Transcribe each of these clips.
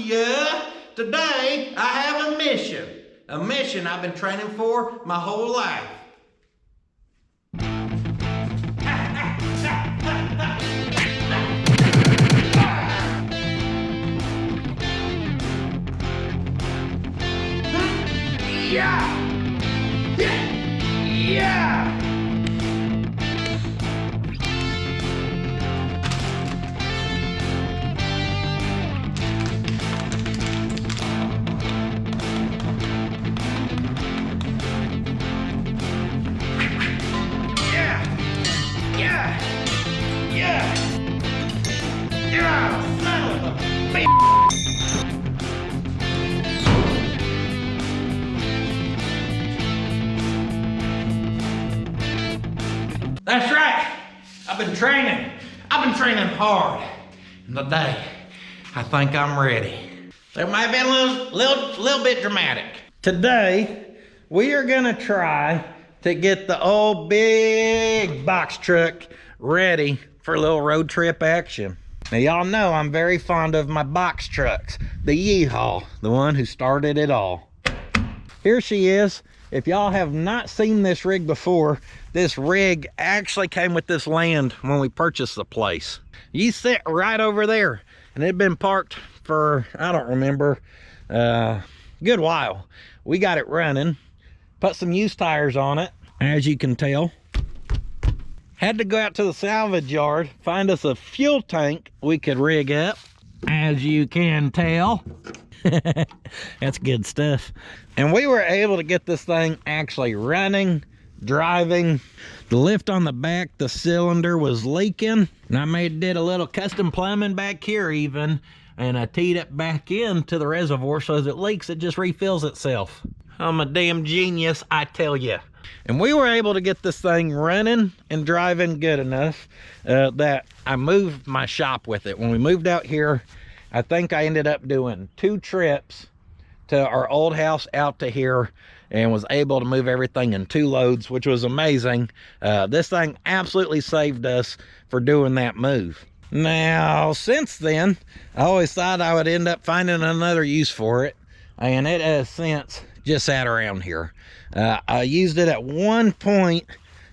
yeah. Today, I have a mission. A mission I've been training for my whole life. Yeah! Yeah! Yeah! That's right. I've been training hard. And today, I think I'm ready. It might have been a little bit dramatic. Today, we are gonna try to get the old big box truck ready for a little road trip action. Now y'all know I'm very fond of my box trucks. The Yeehaw, the one who started it all. Here she is. If y'all have not seen this rig before, this rig actually came with this land when we purchased the place. You sit right over there, and it had been parked for, I don't remember, good while. We got it running, put some used tires on it, as you can tell. Had to go out to the salvage yard, find us a fuel tank we could rig up, as you can tell. That's good stuff. And we were able to get this thing actually running, driving. The lift on the back, the cylinder was leaking, and I did a little custom plumbing back here even, and I teed it back into the reservoir so as it leaks, it just refills itself. I'm a damn genius, I tell you. And we were able to get this thing running and driving good enough that I moved my shop with it. When we moved out here, I think I ended up doing 2 trips to our old house out to here and was able to move everything in 2 loads, which was amazing. This thing absolutely saved us for doing that move. Now, since then, I always thought I would end up finding another use for it, and it has since just sat around here. I used it at one point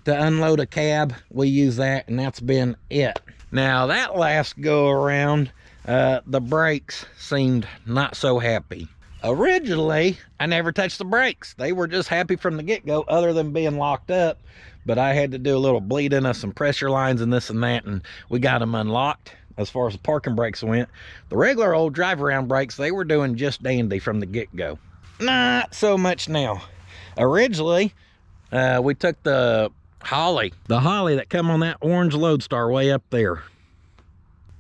to unload a cab. We used that, and that's been it. Now, that last go around, the brakes seemed not so happy. Originally, I never touched the brakes. They were just happy from the get-go, other than being locked up. But I had to do a little bleeding of some pressure lines and this and that, and we got them unlocked. As far as the parking brakes went, the regular old drive-around brakes, they were doing just dandy from the get-go. Not so much now. Originally, we took the Holly that come on that orange Lodestar way up there.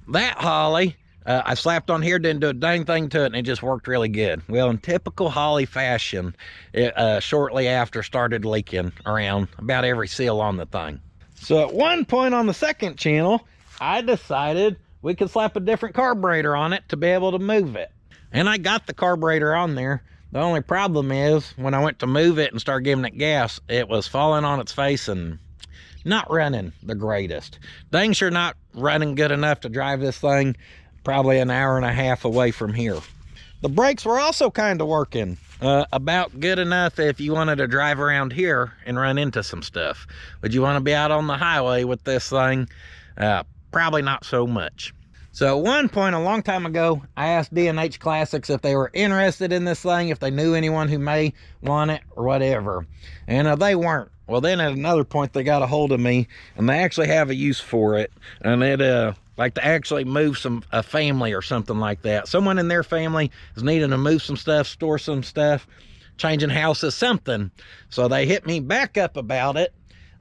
That Holly, I slapped on here, didn't do a dang thing to it, and it just worked really good. Well, in typical Holly fashion, it shortly after started leaking around about every seal on the thing. So at one point on the second channel, I decided we could slap a different carburetor on it to be able to move it. And I got the carburetor on there. The only problem is when I went to move it and start giving it gas, it was falling on its face and not running the greatest. Dang sure not running good enough to drive this thing probably an hour and a half away from here. The brakes were also kind of working about good enough if you wanted to drive around here and run into some stuff. Would you want to be out on the highway with this thing? Probably not so much. So at one point a long time ago, I asked D&H Classics if they were interested in this thing, if they knew anyone who may want it or whatever. And they weren't. Well, then at another point they got a hold of me, and they actually have a use for it. And it like to actually move a family or something like that. Someone in their family is needing to move some stuff, store some stuff, changing houses, something. So they hit me back up about it,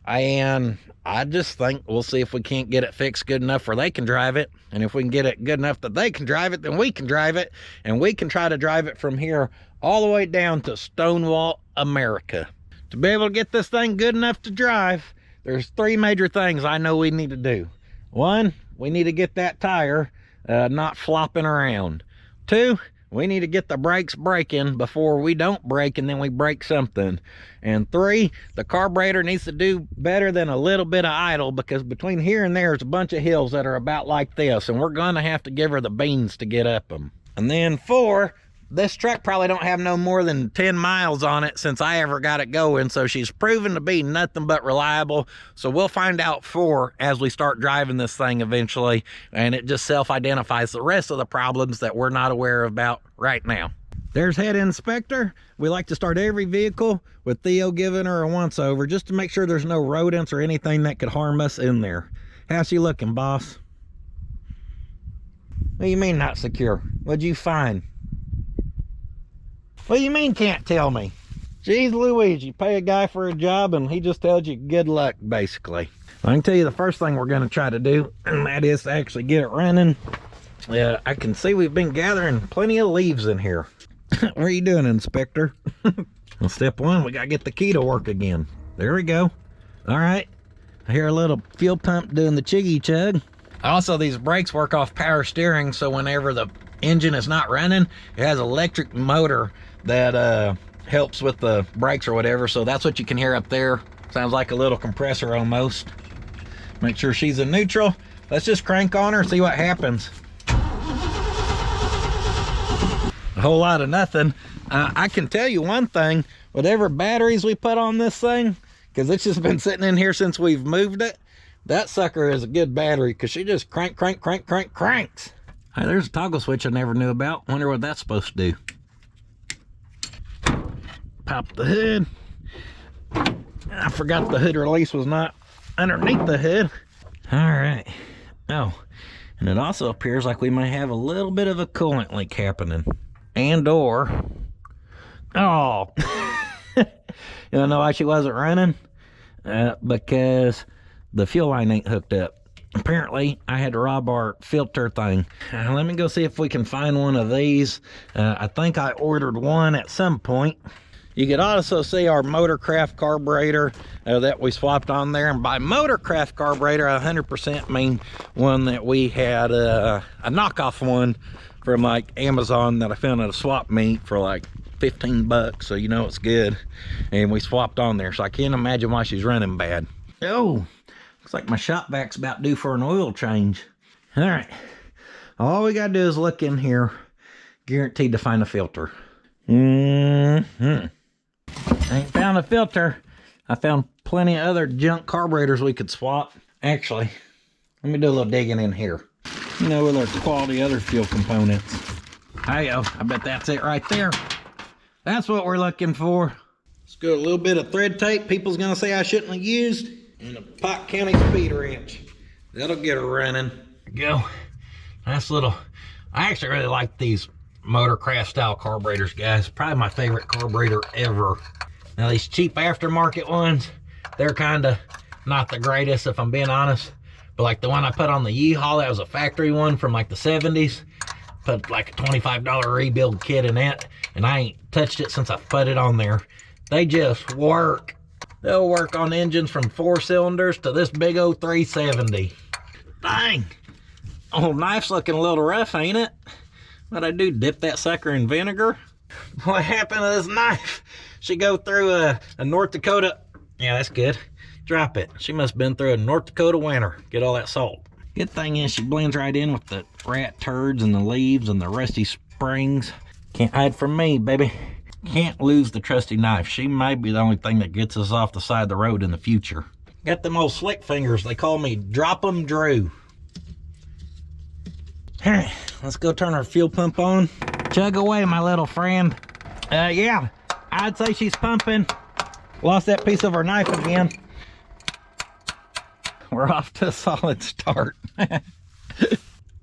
and I just think we'll see if we can't get it fixed good enough where they can drive it. And if we can get it good enough that they can drive it, then we can drive it. And we can try to drive it from here all the way down to Stonewall, America. To be able to get this thing good enough to drive, there's 3 major things I know we need to do. 1, we need to get that tire not flopping around. 2, we need to get the brakes braking before we don't brake and then we break something. And 3, the carburetor needs to do better than a little bit of idle, because between here and there is a bunch of hills that are about like this, and we're gonna have to give her the beans to get up them. And then 4, this truck probably don't have no more than 10 miles on it since I ever got it going, so she's proven to be nothing but reliable. So we'll find out 4 as we start driving this thing eventually, and it just self-identifies the rest of the problems that we're not aware about right now. There's head inspector. We like to start every vehicle with Theo giving her a once-over just to make sure there's no rodents or anything that could harm us in there. How's she looking, boss? What do you mean not secure? What'd you find? What do you mean can't tell me? Jeez Louise, you pay a guy for a job and he just tells you good luck, basically. I can tell you the first thing we're going to try to do, and that is to actually get it running. I can see we've been gathering plenty of leaves in here. What are you doing, Inspector? Well, step 1, we got to get the key to work again. There we go. All right. I hear a little fuel pump doing the chiggy chug. Also, these brakes work off power steering, so whenever the engine is not running, it has an electric motor that helps with the brakes or whatever, so that's what you can hear up there. Sounds like a little compressor almost. Make sure she's in neutral. Let's just crank on her and see what happens. A whole lot of nothing. I can tell you one thing, whatever batteries we put on this thing, because it's just been sitting in here since we've moved it, that sucker is a good battery, because she just cranks. Hey, there's a toggle switch I never knew about. Wonder what that's supposed to do. Pop the hood. I forgot the hood release was not underneath the hood. All right. Oh, and it also appears like we may have a little bit of a coolant leak happening. And or, oh, you wanna know why she wasn't running? Because the fuel line ain't hooked up. Apparently, I had to rob our filter thing. Let me go see if we can find one of these. I think I ordered one at some point. You could also see our Motorcraft carburetor that we swapped on there. And by Motorcraft carburetor, 100% mean one that we had a knockoff one from like Amazon that I found at a swap meet for like 15 bucks. So you know it's good. And we swapped on there. So I can't imagine why she's running bad. Oh, looks like my shop vac's about due for an oil change. All right. All we got to do is look in here. Guaranteed to find a filter. I ain't found a filter. I found plenty of other junk carburetors we could swap. Actually, let me do a little digging in here. You know, with our quality other fuel components. Hi-yo, I bet that's it right there. That's what we're looking for. Let's go a little bit of thread tape people's gonna say I shouldn't have used. And a Pike County speed wrench. That'll get her running. There we go. Nice little, I actually really like these Motorcraft style carburetors, guys. Probably my favorite carburetor ever. Now these cheap aftermarket ones, they're kind of not the greatest if I'm being honest. But like the one I put on the Yeehaw, that was a factory one from like the 70s. Put like a $25 rebuild kit in that, and I ain't touched it since I put it on there. They just work. They'll work on engines from 4 cylinders to this big old 370. Dang. Oh, knife's looking a little rough, ain't it? What'd I do, dip that sucker in vinegar? What happened to this knife? She go through a North Dakota, yeah, that's good. Drop it. She must have been through a North Dakota winter. Get all that salt. Good thing is she blends right in with the rat turds and the leaves and the rusty springs. Can't hide from me, baby. Can't lose the trusty knife. She might be the only thing that gets us off the side of the road in the future. Got them old slick fingers. They call me Drop 'em Drew. Alright, let's go turn our fuel pump on. Chug away, my little friend. Yeah, I'd say she's pumping. Lost that piece of her knife again. We're off to a solid start.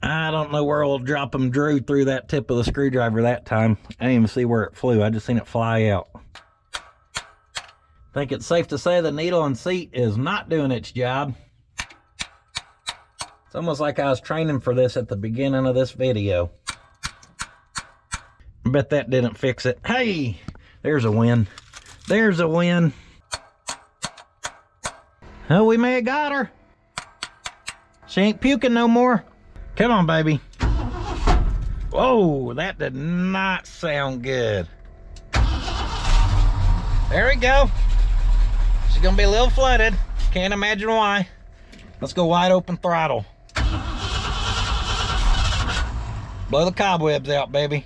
I don't know where old Drop 'em Drew threw that tip of the screwdriver that time. I didn't even see where it flew. I just seen it fly out. Think it's safe to say the needle and seat is not doing its job. It's almost like I was training for this at the beginning of this video. I bet that didn't fix it. Hey, there's a win. There's a win. Oh, we may have got her. She ain't puking no more. Come on, baby. Whoa, that did not sound good. There we go. She's gonna be a little flooded. Can't imagine why. Let's go wide open throttle. Blow the cobwebs out, baby.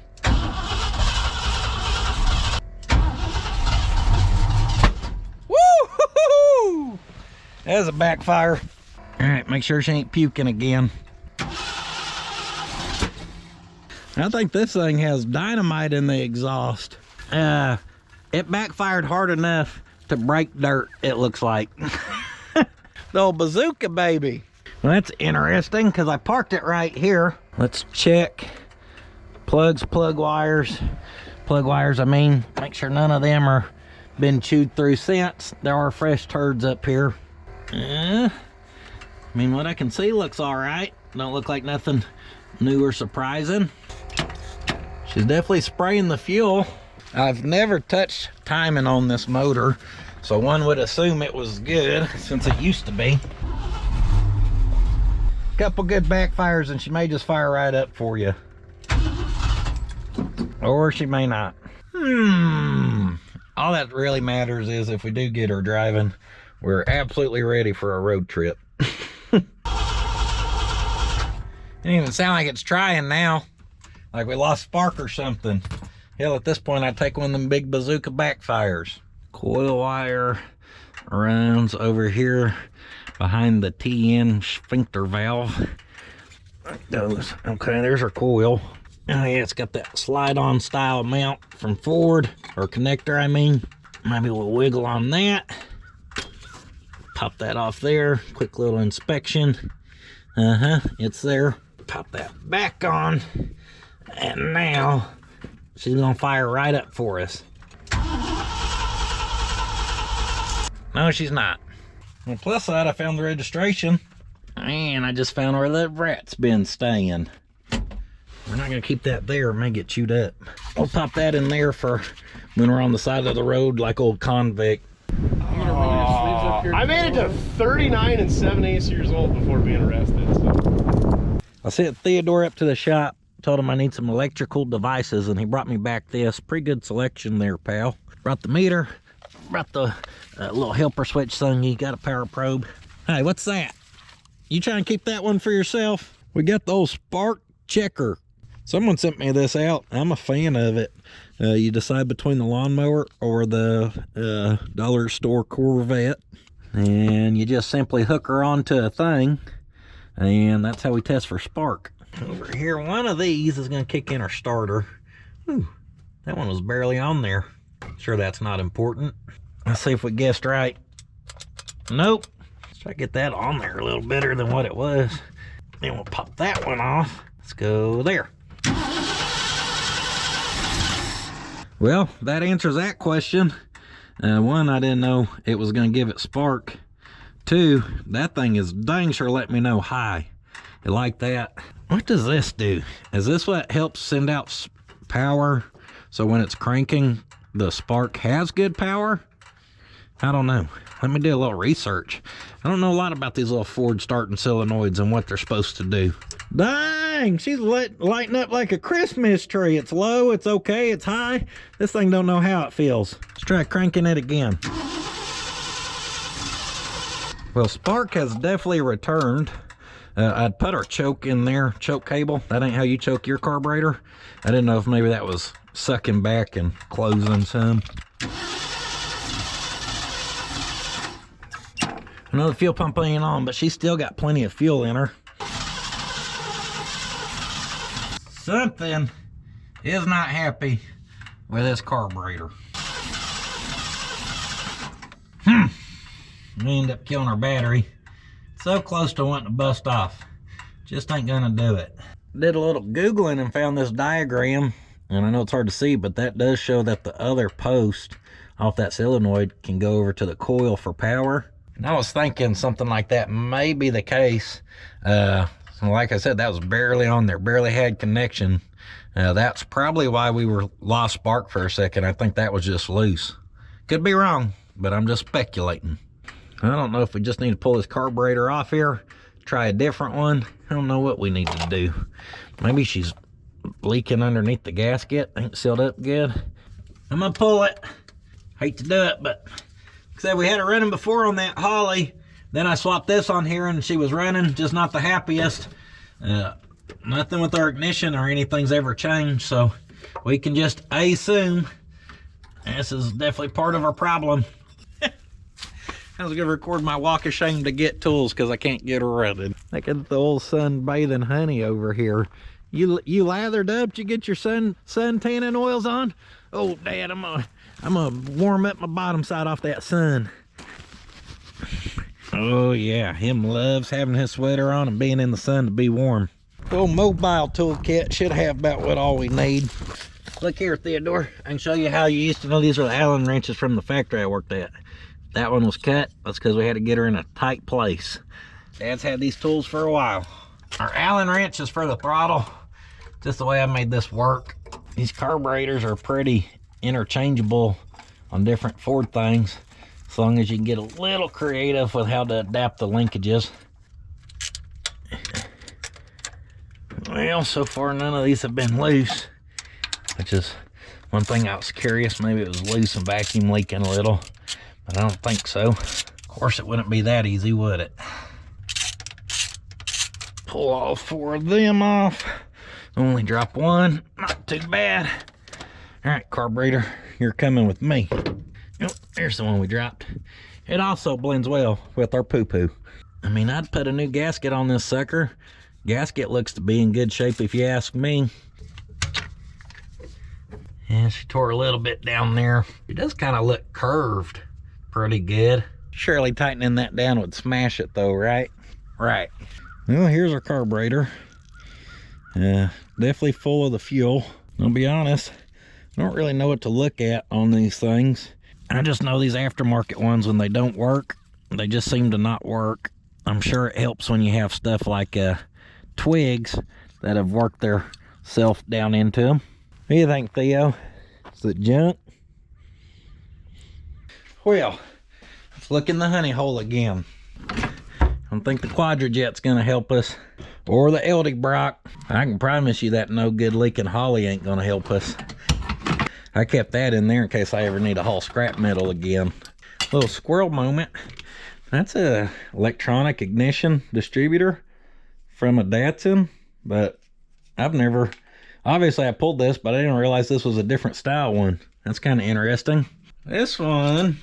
Woo! There's a backfire. All right, make sure she ain't puking again. I think this thing has dynamite in the exhaust. It backfired hard enough to break dirt, it looks like. The old bazooka, baby. Well, that's interesting because I parked it right here. Let's check plugs, plug wires, I mean. Make sure none of them are been chewed through since. There are fresh turds up here. I mean, what I can see looks all right. Don't look like nothing new or surprising. She's definitely spraying the fuel. I've never touched timing on this motor, so one would assume it was good since it used to be. Couple good backfires and she may just fire right up for you. Or she may not. All that really matters is if we do get her driving, we're absolutely ready for a road trip. It doesn't even sound like it's trying now. Like we lost spark or something. Hell, at this point, I'd take one of them big bazooka backfires. Coil wire runs over here behind the TN sphincter valve. Like those. Okay, there's our coil. Oh yeah, it's got that slide-on style mount from Ford, or connector, I mean. Maybe we'll wiggle on that. Pop that off there. Quick little inspection. It's there. Pop that back on. And now she's gonna fire right up for us. No, she's not. On the plus side, I found the registration. And I just found where the rat's been staying. We're not gonna keep that there, it may get chewed up. I'll pop that in there for when we're on the side of the road like old convict. I made it to 39 and 7/8 years old before being arrested. So. I sent Theodore up to the shop, told him I need some electrical devices, and he brought me back this. Pretty good selection there, pal. Brought the meter, brought the little helper switch thingy, got a power probe. Hey, what's that? You trying to keep that one for yourself? We got the old spark checker. Someone sent me this out. I'm a fan of it. You decide between the lawnmower or the dollar store Corvette, and you just simply hook her onto a thing, and that's how we test for spark. Over here, one of these is going to kick in our starter. Ooh, that one was barely on there. Sure, that's not important. Let's see if we guessed right. Nope. Let's try to get that on there a little better than what it was. Then we'll pop that one off. Let's go there. Well, that answers that question. One, I didn't know it was going to give it spark. Two, that thing is dang sure let me know high. You like that? What does this do? Is this what helps send out power? So when it's cranking, the spark has good power? I don't know. Let me do a little research. I don't know a lot about these little Ford starting solenoids and what they're supposed to do. Dang, she's lighting up like a Christmas tree. It's low, it's okay, it's high. This thing don't know how it feels. Let's try cranking it again. Well, spark has definitely returned. I'd put our choke in there, choke cable. That ain't how you choke your carburetor. I didn't know if maybe that was sucking back and closing some. I know the fuel pump ain't on, but she's still got plenty of fuel in her. Something is not happy with this carburetor. We end up killing our battery. So close to wanting to bust off. Just ain't gonna do it. Did a little Googling and found this diagram, and I know it's hard to see, but that does show that the other post off that solenoid can go over to the coil for power. And I was thinking something like that may be the case. Like I said, that was barely on there, barely had connection. That's probably why we were lost spark for a second. I think that was just loose. Could be wrong, but I'm just speculating. I don't know if we just need to pull this carburetor off here, try a different one. I don't know what we need to do. Maybe she's leaking underneath the gasket. Ain't sealed up good. I'm gonna pull it. Hate to do it, but like I said, we had her running before on that Holly. Then I swapped this on here and she was running, just not the happiest. Nothing with our ignition or anything's ever changed, so we can just assume this is definitely part of our problem. I was gonna record my walk of shame to get tools because I can't get running. Look at the old sunbathing honey over here. You lathered up? Did you get your sun tanning oils on? Oh, Dad, I'm gonna warm up my bottom side off that sun. Oh yeah, him loves having his sweater on and being in the sun to be warm. Old mobile toolkit should have about what all we need. Look here, Theodore. I can show you how you used to know these are the Allen wrenches from the factory I worked at. That one was cut. That's because we had to get her in a tight place. Dad's had these tools for a while. Our Allen wrench is for the throttle. Just the way I made this work. These carburetors are pretty interchangeable on different Ford things, as long as you can get a little creative with how to adapt the linkages. Well, so far none of these have been loose, which is one thing I was curious. Maybe it was loose and vacuum leaking a little, but I don't think so. Of course, it wouldn't be that easy, would it? Pull all 4 of them off. Only drop one, not too bad. All right, carburetor, you're coming with me. Oh, there's the one we dropped. It also blends well with our poo-poo. I mean, I'd put a new gasket on this sucker. Gasket looks to be in good shape if you ask me. And she tore a little bit down there. It does kind of look curved pretty good. Surely tightening that down would smash it though, right? Right. Well, here's our carburetor. Definitely full of the fuel. I'll be honest, I don't really know what to look at on these things. I just know these aftermarket ones, when they don't work, they just seem to not work. I'm sure it helps when you have stuff like twigs that have worked their self down into them. What do you think, Theo? Is it junk? Well, let's look in the honey hole again. I don't think the Quadrajet's gonna help us, or the Eldebrock. I can promise you that no good leaking Holly ain't gonna help us. I kept that in there in case I ever need to haul scrap metal again. Little squirrel moment. That's a electronic ignition distributor from a Datsun, but I've never, obviously I pulled this, but I didn't realize this was a different style one. That's kind of interesting. This one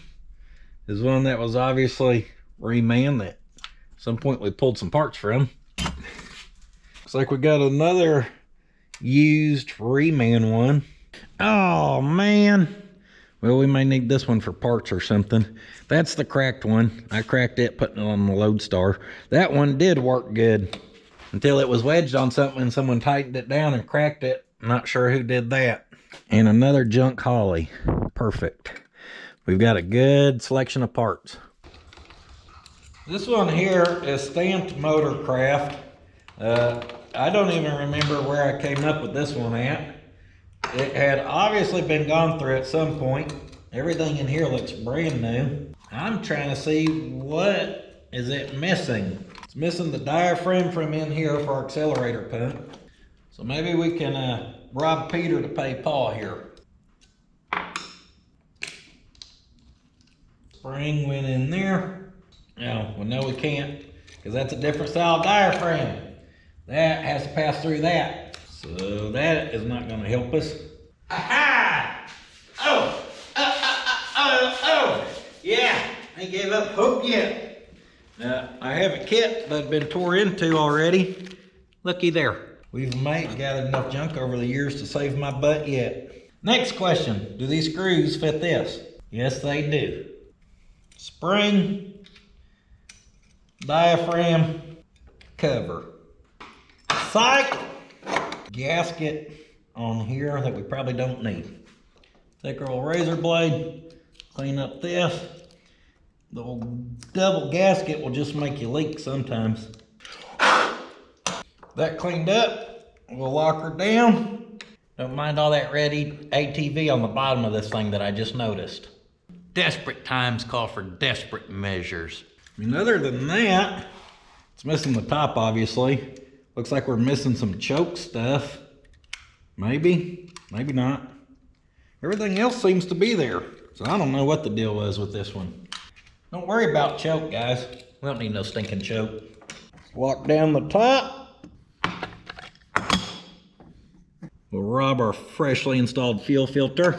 is one that was obviously reman that at some point we pulled some parts from. Looks like we got another used reman one. Oh man. Well, we may need this one for parts or something. That's the cracked one. I cracked it putting it on the Lodestar. That one did work good until it was wedged on something and someone tightened it down and cracked it. Not sure who did that. And another junk Holly. Perfect. We've got a good selection of parts. This one here is stamped Motorcraft. I don't even remember where I came up with this one at. It had obviously been gone through at some point. Everything in here looks brand new. I'm trying to see what is it missing. It's missing the diaphragm from in here for our accelerator pump. So maybe we can rob Peter to pay Paul here. Spring went in there. No, well, no, we can't, because that's a different style diaphragm. That has to pass through that. So that is not going to help us. Aha! Oh! Yeah, I gave up hope yet. I have a kit that's been tore into already. Looky there. We've gathered enough junk over the years to save my butt yet. Next question. Do these screws fit this? Yes, they do. Spring, diaphragm, cover. Psych! Gasket on here that we probably don't need. Take our old razor blade, clean up this. The old double gasket will just make you leak sometimes. That cleaned up, we'll lock her down. Don't mind all that red ATV on the bottom of this thing that I just noticed. Desperate times call for desperate measures. I mean, other than that, it's missing the top, obviously. Looks like we're missing some choke stuff. Maybe, maybe not. Everything else seems to be there. So I don't know what the deal was with this one. Don't worry about choke, guys. We don't need no stinking choke. Lock down the top. We'll rub our freshly installed fuel filter.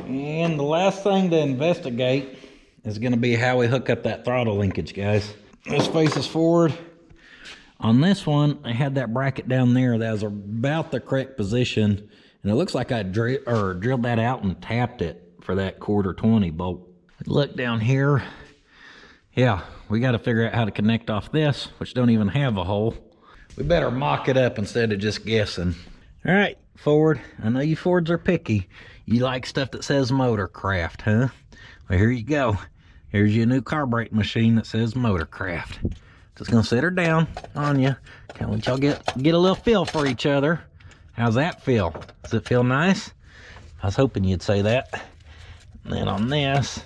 And the last thing to investigate is going to be how we hook up that throttle linkage, guys. This faces forward. On this one, I had that bracket down there that was about the correct position, and it looks like I drilled that out and tapped it for that 1/4-20 bolt. Look down here. Yeah, we got to figure out how to connect off this, which don't even have a hole. We better mock it up instead of just guessing. All right, Ford. I know you Fords are picky. You like stuff that says Motorcraft, huh? Well, here you go. Here's your new carbureting machine that says Motorcraft. Just gonna sit her down on you. Kind of let y'all get a little feel for each other. How's that feel? Does it feel nice? I was hoping you'd say that. And then on this,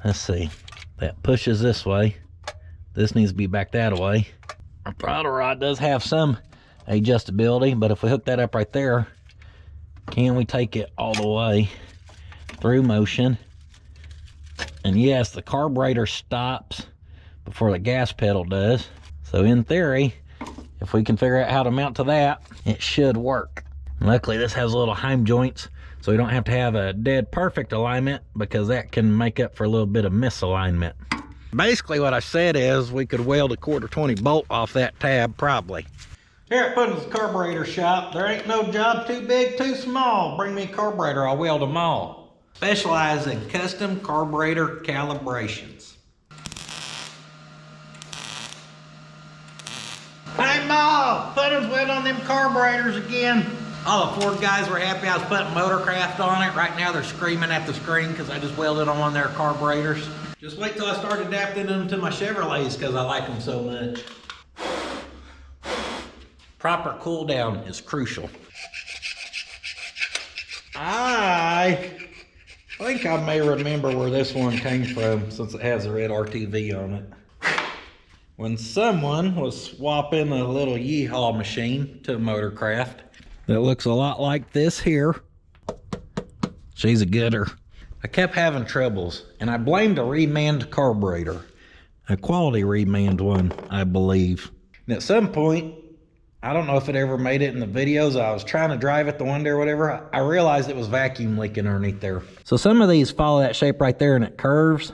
let's see. That pushes this way. This needs to be back that way. Our throttle rod does have some adjustability, but if we hook that up right there, can we take it all the way through motion? And yes, the carburetor stops before the gas pedal does. So in theory, if we can figure out how to mount to that, it should work. And luckily this has little heim joints, so we don't have to have a dead perfect alignment, because that can make up for a little bit of misalignment. Basically what I said is we could weld a 1/4-20 bolt off that tab, probably. Here at Puddins Carburetor Shop, there ain't no job too big, too small. Bring me a carburetor, I'll weld them all. Specialize in custom carburetor calibrations. Hey Ma, Puddins weld on them carburetors again. All the Ford guys were happy I was putting Motorcraft on it. Right now they're screaming at the screen because I just welded on one of their carburetors. Just wait till I start adapting them to my Chevrolets because I like them so much. Proper cool down is crucial. I think I may remember where this one came from, since it has a red RTV on it. When someone was swapping a little Yeehaw machine to a Motorcraft that looks a lot like this here. She's a gooder. I kept having troubles, and I blamed a remanned carburetor. A quality remanned one, I believe. And at some point, I don't know if it ever made it in the videos, I was trying to drive it the one day or whatever, I realized it was vacuum leaking underneath there. So some of these follow that shape right there and it curves.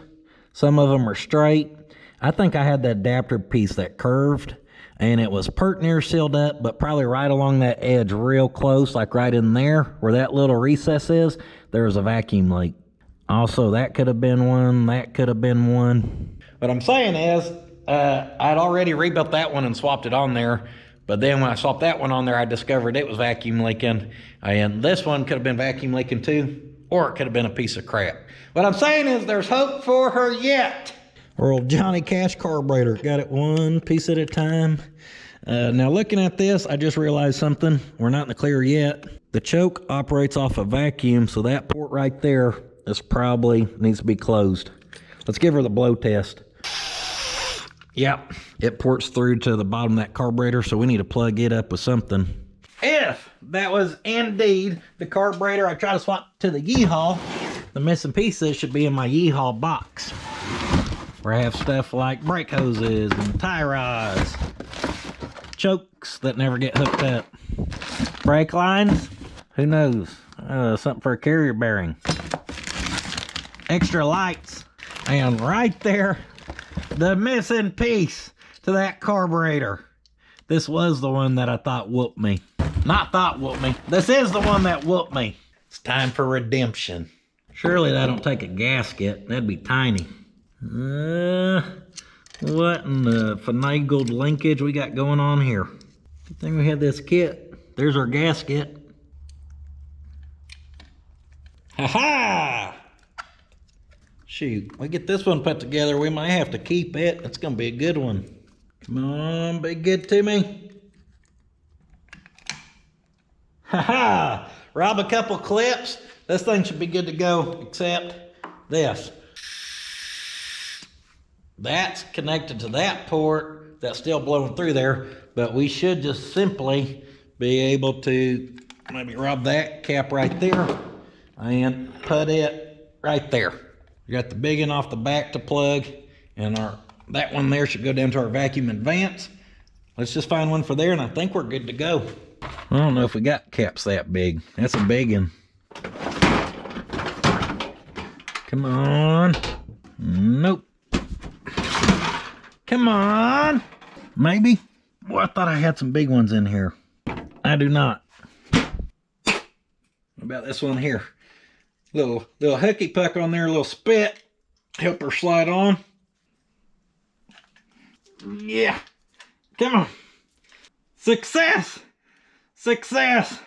Some of them are straight. I think I had the adapter piece that curved, and it was pert near sealed up, but probably right along that edge real close, like right in there where that little recess is, there was a vacuum leak. Also, that could have been one, that could have been one. What I'm saying is, I'd already rebuilt that one and swapped it on there, but then when I swapped that one on there, I discovered it was vacuum leaking, and this one could have been vacuum leaking too, or it could have been a piece of crap. What I'm saying is there's hope for her yet. Our old Johnny Cash carburetor, got it one piece at a time. Now looking at this, I just realized something. We're not in the clear yet. The choke operates off a vacuum, so that port right there is probably needs to be closed. Let's give her the blow test. Yep, it ports through to the bottom of that carburetor, so we need to plug it up with something. If that was indeed the carburetor I try to swap to the Yeehaw, the missing pieces should be in my Yeehaw box, where I have stuff like brake hoses and tie rods, chokes that never get hooked up, brake lines, who knows, something for a carrier bearing, extra lights, and right there, the missing piece to that carburetor. This was the one that I thought whooped me. Not thought whooped me. This is the one that whooped me. It's time for redemption. Surely that don't take a gasket. That'd be tiny. What in the finagled linkage we got going on here? Good thing we had this kit. There's our gasket. Ha-ha! Shoot, we get this one put together, we might have to keep it. It's gonna be a good one. Come on, be good to me. Ha-ha! Rob a couple clips. This thing should be good to go, except this. That's connected to that port that's still blowing through there, but we should just simply be able to maybe rub that cap right there and put it right there. We got the big one off the back to plug, and That one there should go down to our vacuum advance. Let's just find one for there, and I think we're good to go. I don't know if we got caps that big. That's a big one. Come on. Nope. Come on. Maybe. Well, I thought I had some big ones in here. I do not. What about this one here? Little hooky puck on there, a little spit. Help her slide on. Yeah. Come on. Success. Success.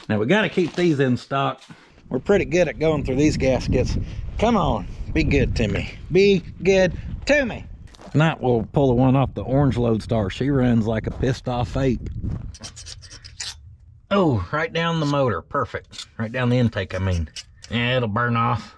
Now we got to keep these in stock. We're pretty good at going through these gaskets. Come on. Be good to me. Be good to me. If not, we'll pull the one off the orange Lodestar. She runs like a pissed off ape. Oh, right down the motor. Perfect. Right down the intake, I mean. Yeah, it'll burn off.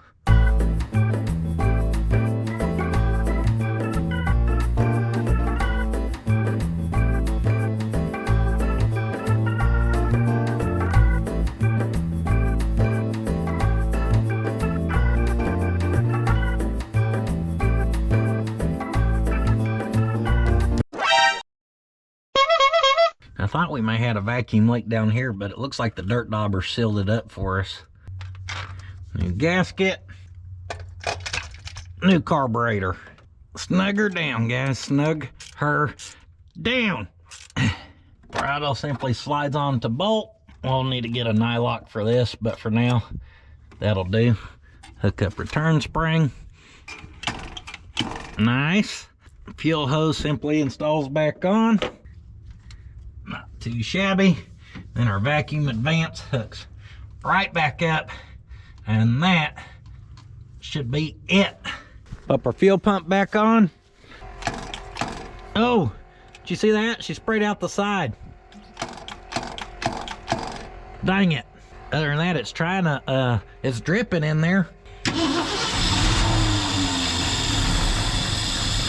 I thought we may have had a vacuum leak down here, but it looks like the dirt dauber sealed it up for us. New gasket. New carburetor. Snug her down, guys. Snug her down. Throttle simply slides on to bolt. We'll need to get a nylock for this, but for now, that'll do. Hook up return spring. Nice. Fuel hose simply installs back on. Not too shabby. Then our vacuum advance hooks right back up, and that should be it. Up our fuel pump back on. Oh, did you see that? She sprayed out the side. Dang it. Other than that, it's trying to, it's dripping in there.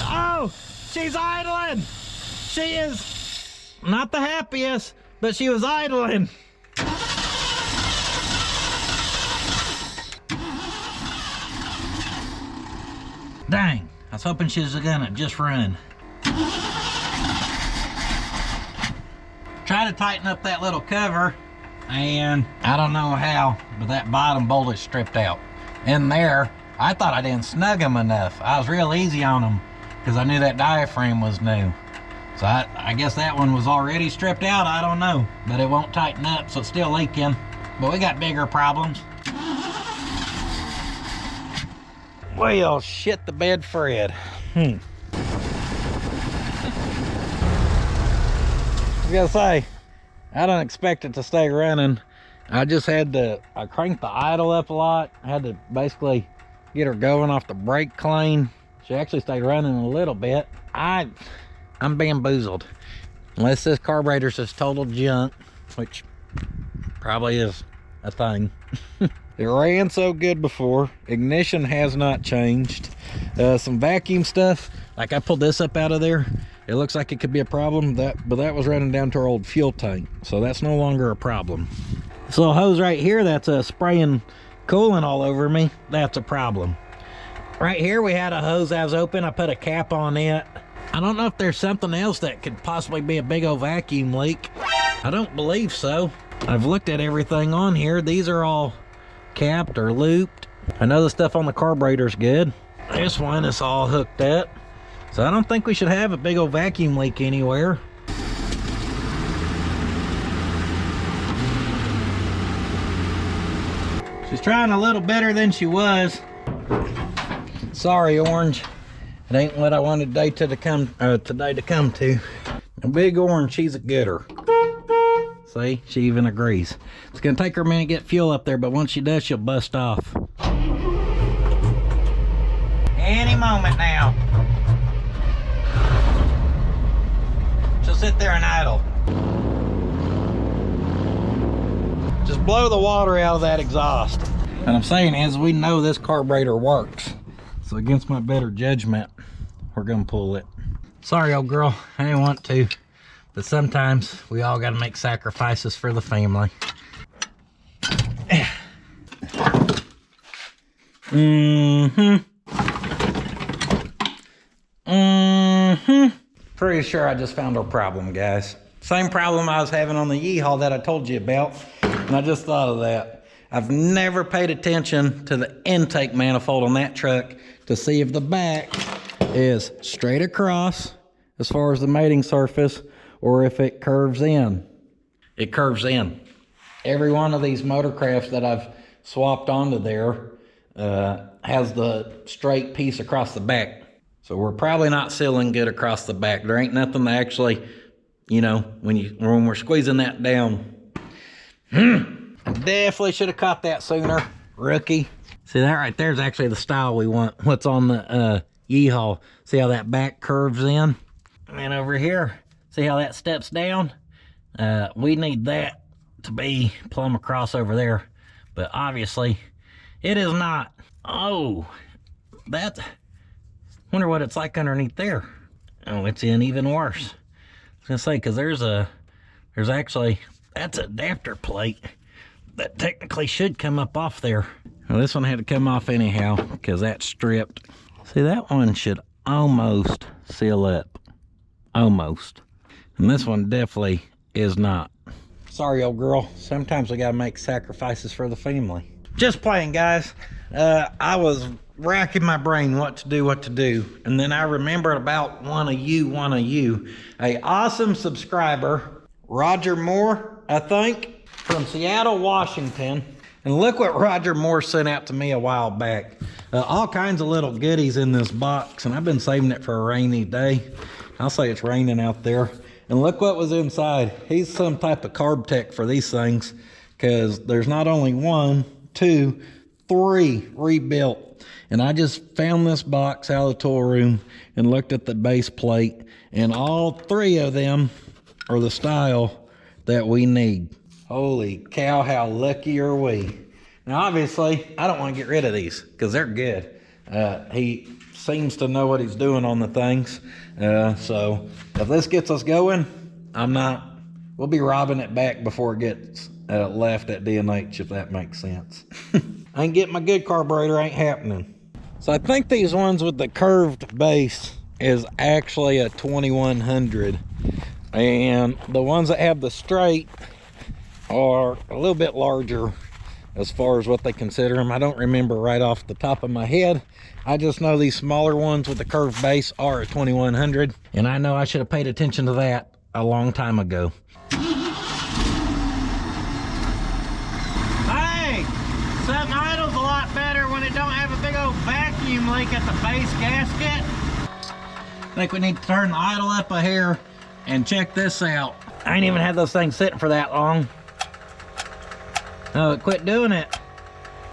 Oh, she's idling. She is not the happiest, but she was idling. Dang, I was hoping she was gonna just run. Try to tighten up that little cover, and I don't know how, but that bottom bolt is stripped out. In there, I thought I didn't snug them enough. I was real easy on them because I knew that diaphragm was new. So I guess that one was already stripped out, I don't know. But it won't tighten up, so it's still leaking. But we got bigger problems. Well, shit the bed, Fred. I gotta say, I don't expect it to stay running. I just had to, I cranked the idle up a lot. I had to basically get her going off the brake clean. She actually stayed running a little bit. I'm bamboozled. Unless this carburetor's just total junk, which probably is a thing. It ran so good before. Ignition has not changed. Some vacuum stuff, like I pulled this up out of there. It looks like it could be a problem, but that was running down to our old fuel tank, so that's no longer a problem. This little hose right here that's spraying coolant all over me, that's a problem. Right here we had a hose that was open. I put a cap on it. I don't know if there's something else that could possibly be a big old vacuum leak. I don't believe so. I've looked at everything on here. These are all capped or looped. I know the stuff on the carburetor's good. This one is all hooked up. So I don't think we should have a big old vacuum leak anywhere. She's trying a little better than she was. Sorry, Orange. It ain't what I wanted today to come to. A big Orange, she's a gooder. See, she even agrees. It's gonna take her a minute to get fuel up there, but once she does, she'll bust off. Any moment now. She'll sit there and idle. Just blow the water out of that exhaust. What I'm saying is, we know this carburetor works. So against my better judgment, we're gonna pull it. Sorry, old girl, I didn't want to. But sometimes we all gotta make sacrifices for the family. Pretty sure I just found our problem, guys. Same problem I was having on the U-Haul that I told you about, and I just thought of that. I've never paid attention to the intake manifold on that truck to see if the back is straight across as far as the mating surface or if it curves in. It curves in. Every one of these Motorcrafts that I've swapped onto there has the straight piece across the back. So we're probably not sealing good across the back. There ain't nothing to actually, you know, when we're squeezing that down. I definitely should have caught that sooner, rookie. See, that right there is actually the style we want. What's on the U-Haul. See how that back curves in? And over here, see how that steps down? We need that to be plumb across over there. But obviously, it is not. Oh, that's... Wonder what it's like underneath there. Oh, it's in even worse. I was gonna say, because there's actually, that's an adapter plate that technically should come up off there. Well, this one had to come off anyhow because that's stripped. See, that one should almost seal up. Almost. And this one definitely is not. Sorry, old girl. Sometimes we gotta make sacrifices for the family. Just playing, guys. I was racking my brain what to do, and then I remembered about one of you, a awesome subscriber, Roger Moore, I think, from Seattle, Washington. And look what Roger Moore sent out to me a while back. All kinds of little goodies in this box, and I've been saving it for a rainy day. I'll say it's raining out there. And look what was inside. He's some type of carb tech for these things, because there's not only 1, 2, 3 rebuilt. And I just found this box out of the tool room and looked at the base plate, and all 3 of them are the style that we need. Holy cow, how lucky are we? Now, obviously, I don't want to get rid of these because they're good. He seems to know what he's doing on the things. So if this gets us going, we'll be robbing it back before it gets left at D&H, if that makes sense. I ain't getting my good carburetor, ain't happening. So I think these ones with the curved base is actually a 2100. And the ones that have the straight are a little bit larger as far as what they consider them. I don't remember right off the top of my head. I just know these smaller ones with the curved base are a 2100. And I know I should have paid attention to that a long time ago. Hey, something idles a lot better when it don't have a big old vacuum leak at the base gasket. I think we need to turn the idle up a hair and check this out. I ain't even had those things sitting for that long. Oh, it quit doing it.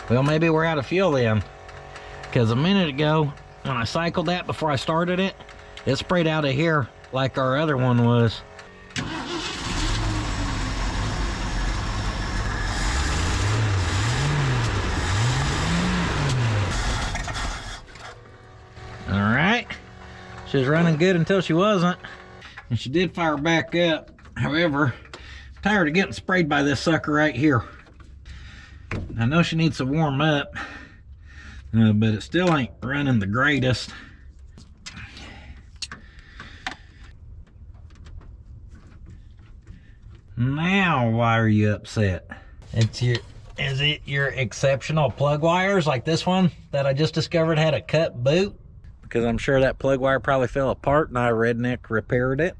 Well, maybe we're out of fuel then. Because a minute ago, when I cycled that before I started it, it sprayed out of here like our other one was. All right. She was running good until she wasn't. And she did fire back up. However, I'm tired of getting sprayed by this sucker right here. I know she needs to warm up, but it still ain't running the greatest. Now, why are you upset? Is it your exceptional plug wires like this one that I just discovered had a cut boot? Because I'm sure that plug wire probably fell apart and I redneck repaired it.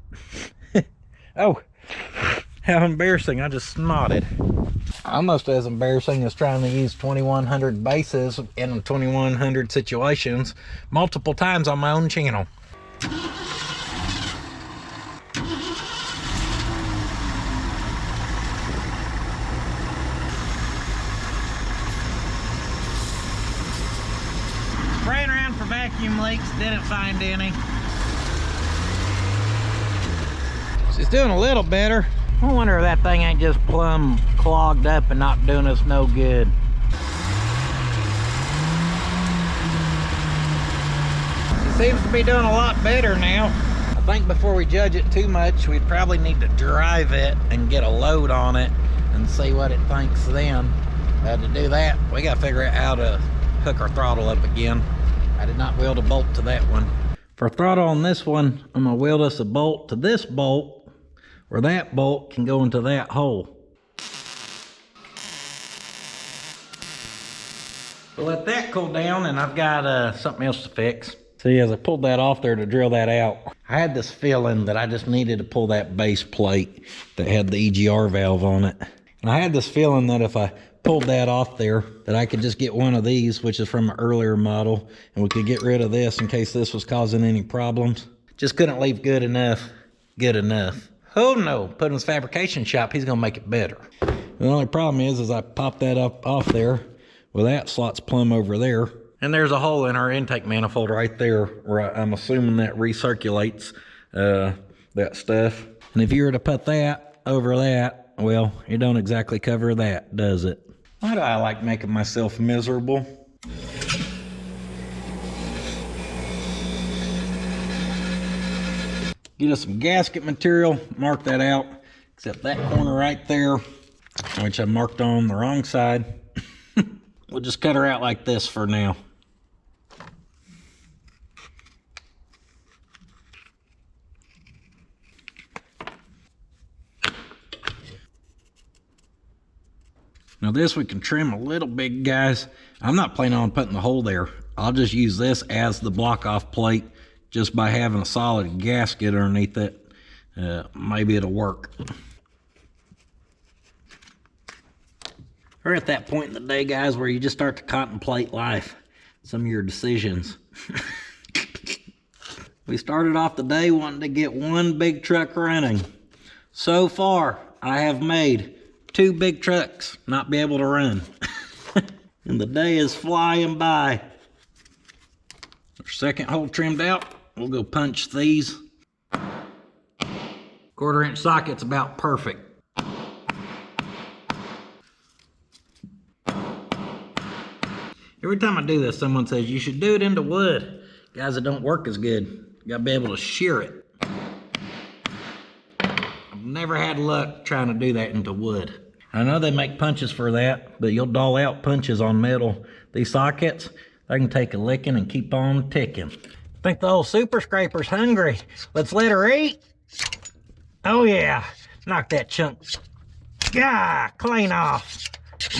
Oh, how embarrassing, I just snotted. Almost as embarrassing as trying to use 2100 bases in 2100 situations multiple times on my own channel. Spraying around for vacuum leaks, didn't find any. She's doing a little better. I wonder if that thing ain't just plumb clogged up and not doing us no good. It seems to be doing a lot better now. I think before we judge it too much, we'd probably need to drive it and get a load on it and see what it thinks then. To do that, we gotta figure out how to hook our throttle up again. I did not weld a bolt to that one. For throttle on this one, I'm gonna weld us a bolt to this bolt, where that bolt can go into that hole. We'll let that cool down, and I've got something else to fix. See, as I pulled that off there to drill that out, I had this feeling that I just needed to pull that base plate that had the EGR valve on it. And I had this feeling that if I pulled that off there, that I could just get one of these, which is from an earlier model, and we could get rid of this in case this was causing any problems. Just couldn't leave good enough. Good enough. Oh no, Puddins Fabrication Shop, he's gonna make it better. The only problem is I popped that up off there. Well, that slot's plumb over there. And there's a hole in our intake manifold right there where I'm assuming that recirculates that stuff. And if you were to put that over that, well, it don't exactly cover that, does it? Why do I like making myself miserable? Get us some gasket material, mark that out, except that corner right there, which I marked on the wrong side. We'll just cut her out like this for now. Now this we can trim a little big, guys. I'm not planning on putting the hole there. I'll just use this as the block off plate just by having a solid gasket underneath it. Maybe it'll work. We're at that point in the day, guys, where you just start to contemplate life, some of your decisions. We started off the day wanting to get one big truck running. So far, I have made 2 big trucks not be able to run. And the day is flying by. Our second hole trimmed out. We'll go punch these. 1/4-inch socket's about perfect. Every time I do this, someone says, you should do it into wood. Guys, it don't work as good. You gotta be able to shear it. I've never had luck trying to do that into wood. I know they make punches for that, but you'll dull out punches on metal. These sockets, they can take a licking and keep on ticking. I think the old super scraper's hungry. Let's let her eat. Oh yeah, knock that chunk, clean off.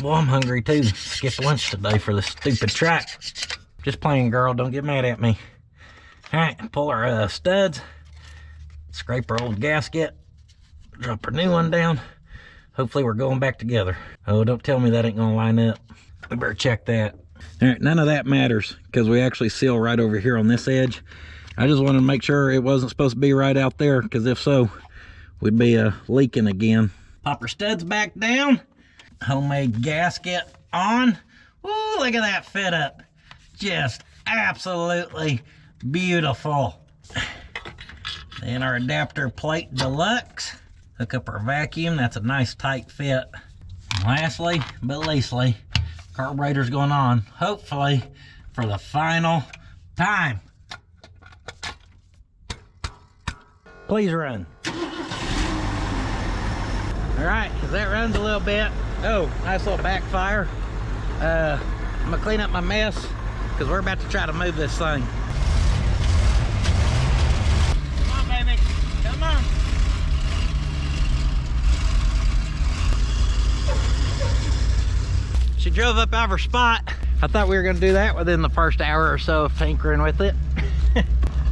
Well, I'm hungry too. Skipped lunch today for this stupid track. Just playing, girl, don't get mad at me. All right, pull our studs, scrape our old gasket, drop our new one down. Hopefully we're going back together. Oh, don't tell me that ain't gonna line up. We better check that. All right, none of that matters because we actually seal right over here on this edge. I just wanted to make sure it wasn't supposed to be right out there, because if so, we'd be leaking again. Pop our studs back down. Homemade gasket on. Woo, look at that fit up. Just absolutely beautiful. Then our adapter plate deluxe. Hook up our vacuum. That's a nice tight fit. And lastly, but leastly, carburetor's going on, hopefully for the final time. Please run. All right, as that runs a little bit. Oh, nice little backfire. I'm gonna clean up my mess because we're about to try to move this thing. Come on, baby, come on. She drove up out of her spot. I thought we were gonna do that within the first hour or so of tinkering with it.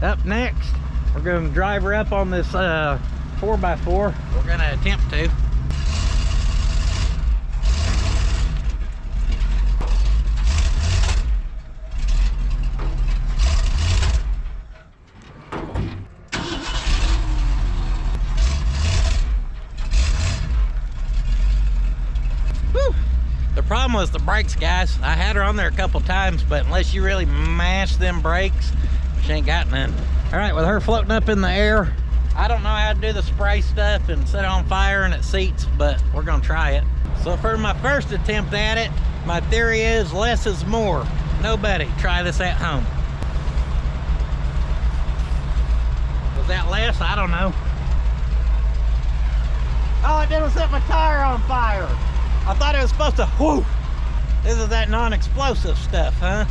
Up next, we're gonna drive her up on this 4x4. We're gonna attempt to. Problem was the brakes, guys. I had her on there a couple times, but unless you really mash them brakes, she ain't got none. All right, with her floating up in the air, I don't know how to do the spray stuff and set it on fire and it seats, but we're gonna try it. So for my first attempt at it, my theory is less is more. Nobody try this at home. Was that less? I don't know. All I did was set my tire on fire. I thought it was supposed to, whoo! This is that non-explosive stuff, huh?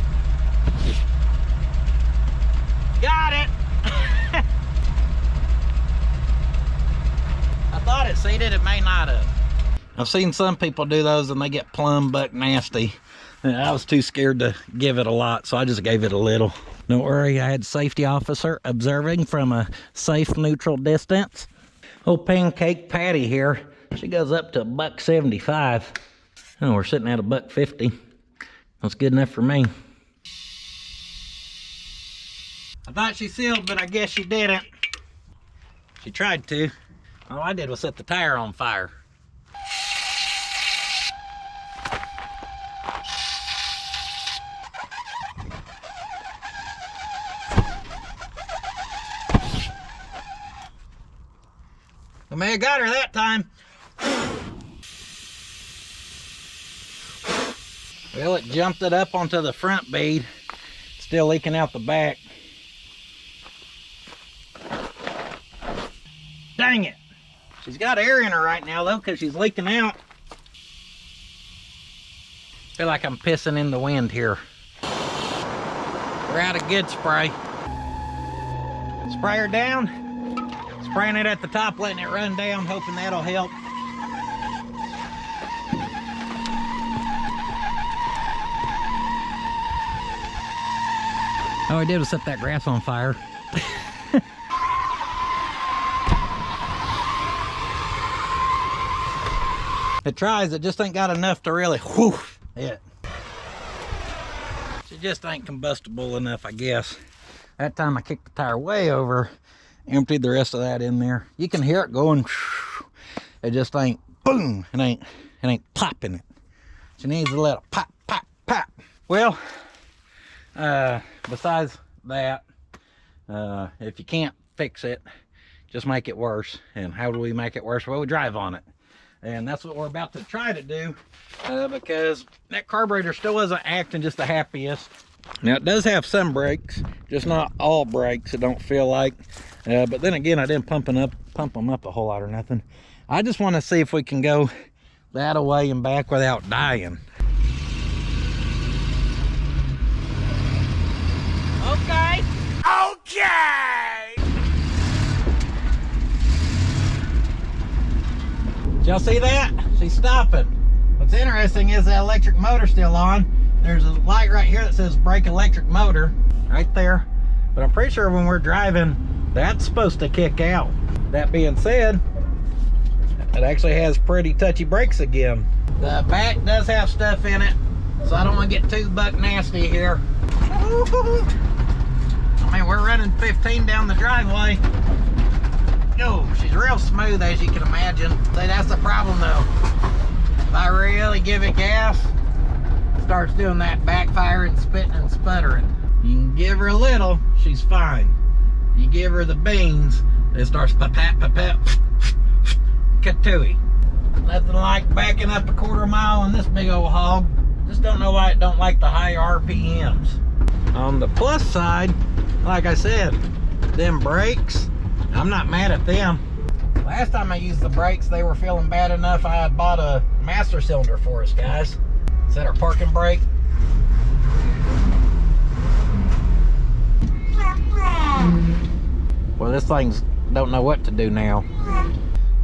Got it! thought it seated, it may not have. I've seen some people do those and they get plumb buck nasty. And I was too scared to give it a lot, so I just gave it a little. Don't worry, I had safety officer observing from a safe neutral distance. Old pancake Patty here, she goes up to $1.75. Oh, we're sitting at $1.50. That's good enough for me. I thought she sealed, but I guess she didn't. She tried to. All I did was set the tire on fire. I may have got her that time. Well, it jumped it up onto the front bead. Still leaking out the back. Dang it. She's got air in her right now though, because she's leaking out. Feel like I'm pissing in the wind here. We're out of good spray. Spray her down. Spraying it at the top, letting it run down, hoping that'll help. All I did was set that grass on fire. It tries, it just ain't got enough to really whoo it. She just ain't combustible enough, I guess. That time I kicked the tire way over, emptied the rest of that in there. You can hear it going. It just ain't boom. It ain't popping it. She needs a little pop, pop, pop. Well, besides that, if you can't fix it, just make it worse. And how do we make it worse? Well, we drive on it. And that's what we're about to try to do, because that carburetor still wasn't acting just the happiest. Now it does have some brakes, just not all brakes, it don't feel like. But then again, I didn't pump them up a whole lot or nothing. I just want to see if we can go that away and back without dying. Okay. Okay. Did y'all see that? She's stopping. What's interesting is the electric motor's still on. There's a light right here that says brake electric motor, right there. But I'm pretty sure when we're driving, that's supposed to kick out. That being said, it actually has pretty touchy brakes again. The back does have stuff in it, so I don't want to get too buck nasty here. I mean, we're running 15 down the driveway. Oh, she's real smooth, as you can imagine. See, that's the problem though. If I really give it gas, it starts doing that backfire and spitting and sputtering. You can give her a little, she's fine. You give her the beans, it starts pap-pap, pap-pap, katooey. Nothing like backing up a quarter mile on this big old hog. Just don't know why it don't like the high RPMs. On the plus side, like I said, them brakes, I'm not mad at them. Last time I used the brakes, they were feeling bad enough I had bought a master cylinder for us, guys. Set our parking brake. Well, this thing's don't know what to do now.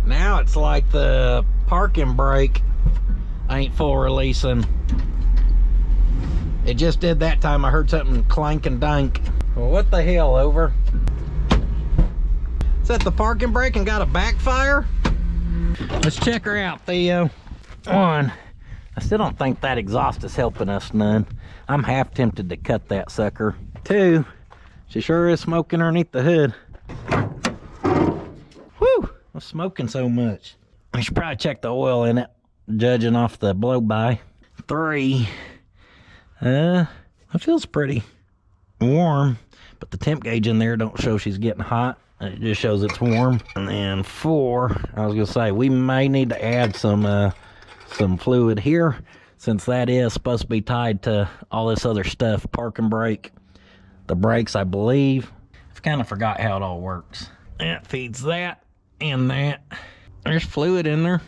Now it's like the parking brake ain't full releasing. It just did that time. I heard something clank and dunk. Well, what the hell, over? Set the parking brake and got a backfire? Let's check her out, Theo. One, I still don't think that exhaust is helping us none. I'm half tempted to cut that sucker. Two, she sure is smoking underneath the hood. Whew, I'm smoking so much. We should probably check the oil in it, judging off the blow-by. Three, it feels pretty warm, but the temp gauge in there don't show she's getting hot. It just shows it's warm. And then four, I was gonna say, we may need to add some fluid here, since that is supposed to be tied to all this other stuff. Parking brake, the brakes, I believe. I've kind of forgot how it all works. That feeds that and that. There's fluid in there.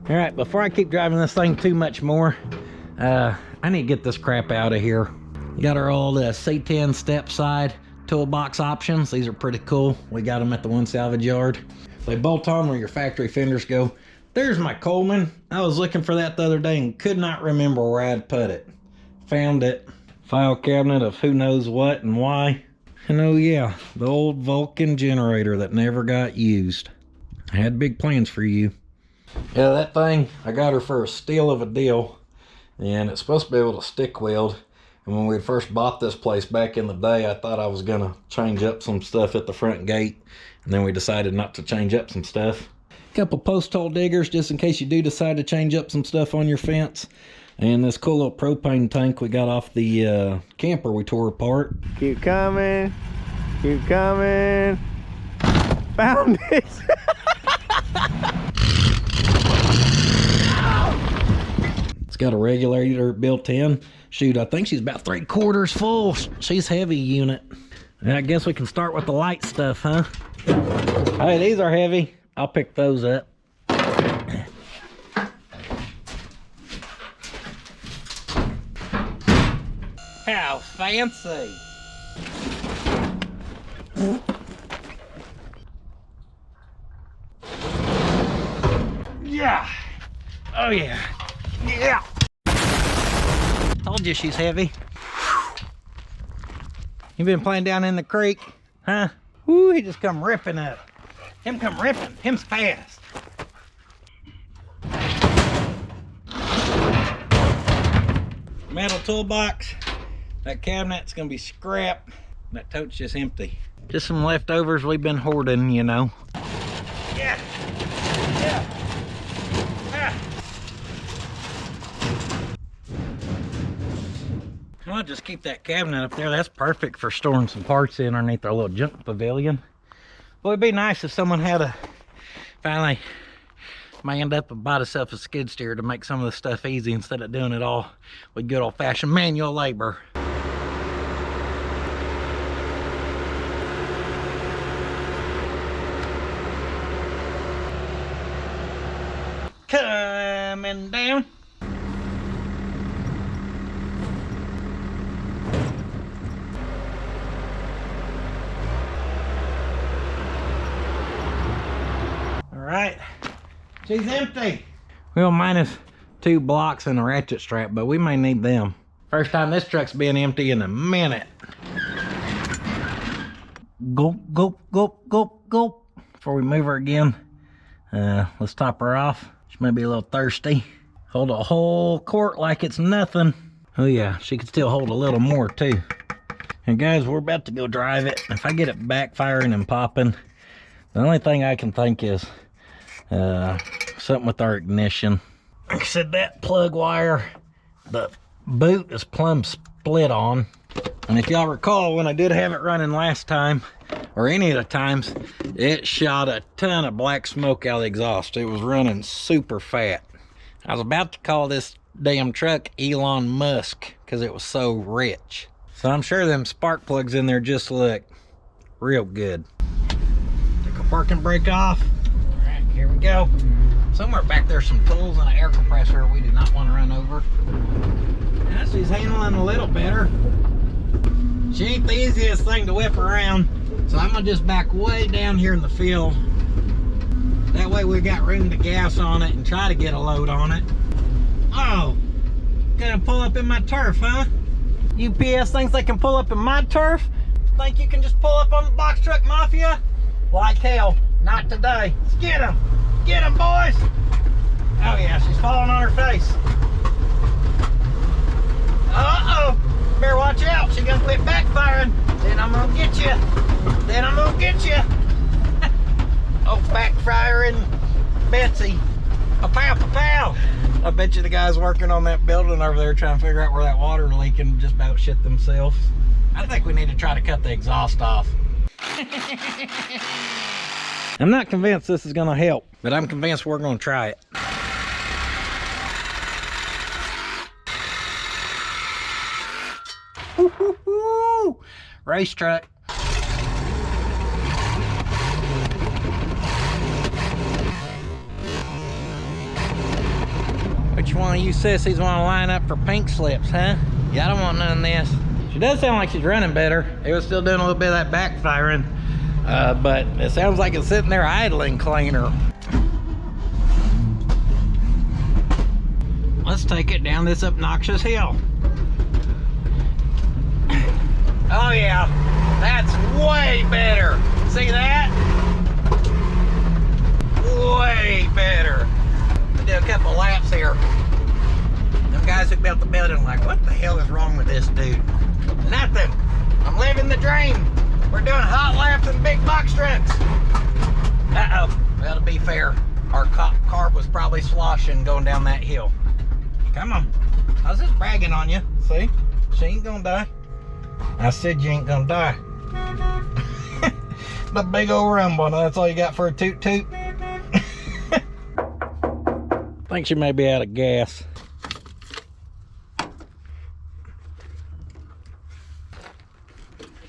All right, before I keep driving this thing too much more, I need to get this crap out of here. Got our old C10 step side toolbox options. These are pretty cool. We got them at the one salvage yard. They bolt on where your factory fenders go. There's my Coleman. I was looking for that the other day and could not remember where I'd put it. Found it. File cabinet of who knows what and why. And oh yeah, the old Vulcan generator that never got used. I had big plans for you. Yeah, that thing, I got her for a steal of a deal. And it's supposed to be able to stick weld. And when we first bought this place back in the day, I thought I was gonna change up some stuff at the front gate. And then we decided not to change up some stuff. A couple post hole diggers just in case you do decide to change up some stuff on your fence. And this cool little propane tank we got off the camper we tore apart. Keep coming. Keep coming. Found it. It's got a regulator built in. Shoot, I think she's about 3/4 full. She's heavy unit. And I guess we can start with the light stuff, huh? Hey, these are heavy. I'll pick those up. How fancy. Yeah. Oh yeah. Yeah. Told you she's heavy. You been playing down in the creek, huh? Woo, he just come ripping up. Him come ripping. Him's fast. Metal toolbox. That cabinet's gonna be scrap. That tote's just empty. Just some leftovers we've been hoarding, you know. Yeah. Yeah. Ah. I'll just keep that cabinet up there. That's perfect for storing some parts in underneath our little junk pavilion. Boy, it'd be nice if someone had a finally manned up and bought himself a skid steer to make some of the stuff easy instead of doing it all with good old-fashioned manual labor. Coming down. All right, she's empty. Well, minus 2 blocks and a ratchet strap, but we may need them. First time this truck's been empty in a minute. Gulp, gulp, gulp, gulp, gulp. Before we move her again, let's top her off. She may be a little thirsty. Hold a whole quart like it's nothing. Oh yeah, she could still hold a little more too. And guys, we're about to go drive it. If I get it backfiring and popping, the only thing I can think is something with our ignition. Like I said, that plug wire, the boot is plumb split on. And if y'all recall, when I did have it running last time, or any of the times, it shot a ton of black smoke out of the exhaust. It was running super fat. I was about to call this damn truck Elon Musk because it was so rich. So I'm sure them spark plugs in there just look real good. Take a parking brake off. All right, here we go. Somewhere back there's some tools and an air compressor we do not want to run over. Now she's handling a little better. She ain't the easiest thing to whip around, so I'm gonna just back way down here in the field. That way we got room to gas on it and try to get a load on it. Oh, gonna pull up in my turf, huh? UPS thinks they can pull up in my turf? Think you can just pull up on the box truck mafia? Like hell, not today. Let's get them. Get them, boys. Oh yeah, she's falling on her face. Uh-oh. Better watch out. She gonna quit backfiring. Then I'm gonna get you. Then I'm gonna get you. Oh, backfiring Betsy. Pa-pow, pa-pow. I bet you the guys working on that building over there trying to figure out where that water leaking just about shit themselves. I think we need to try to cut the exhaust off. I'm not convinced this is gonna help, but I'm convinced we're gonna try it. Woo-hoo-hoo! Race truck. Which one of you sissies want to line up for pink slips, huh? Yeah, I don't want none of this. She does sound like she's running better. It was still doing a little bit of that backfiring. but it sounds like it's sitting there idling cleaner. Let's take it down this obnoxious hill. Oh yeah, that's way better. See that? Way better. I'll do a couple laps here. Them guys who built the building are like, what the hell is wrong with this dude? Nothing. I'm living the dream. We're doing hot laps and big box trucks. Uh-oh. Well, to be fair, our car was probably sloshing going down that hill. Come on. I was just bragging on you. See? She ain't gonna die. I said you ain't gonna die. The big old rumble. That's all you got for a toot toot? Think she may be out of gas.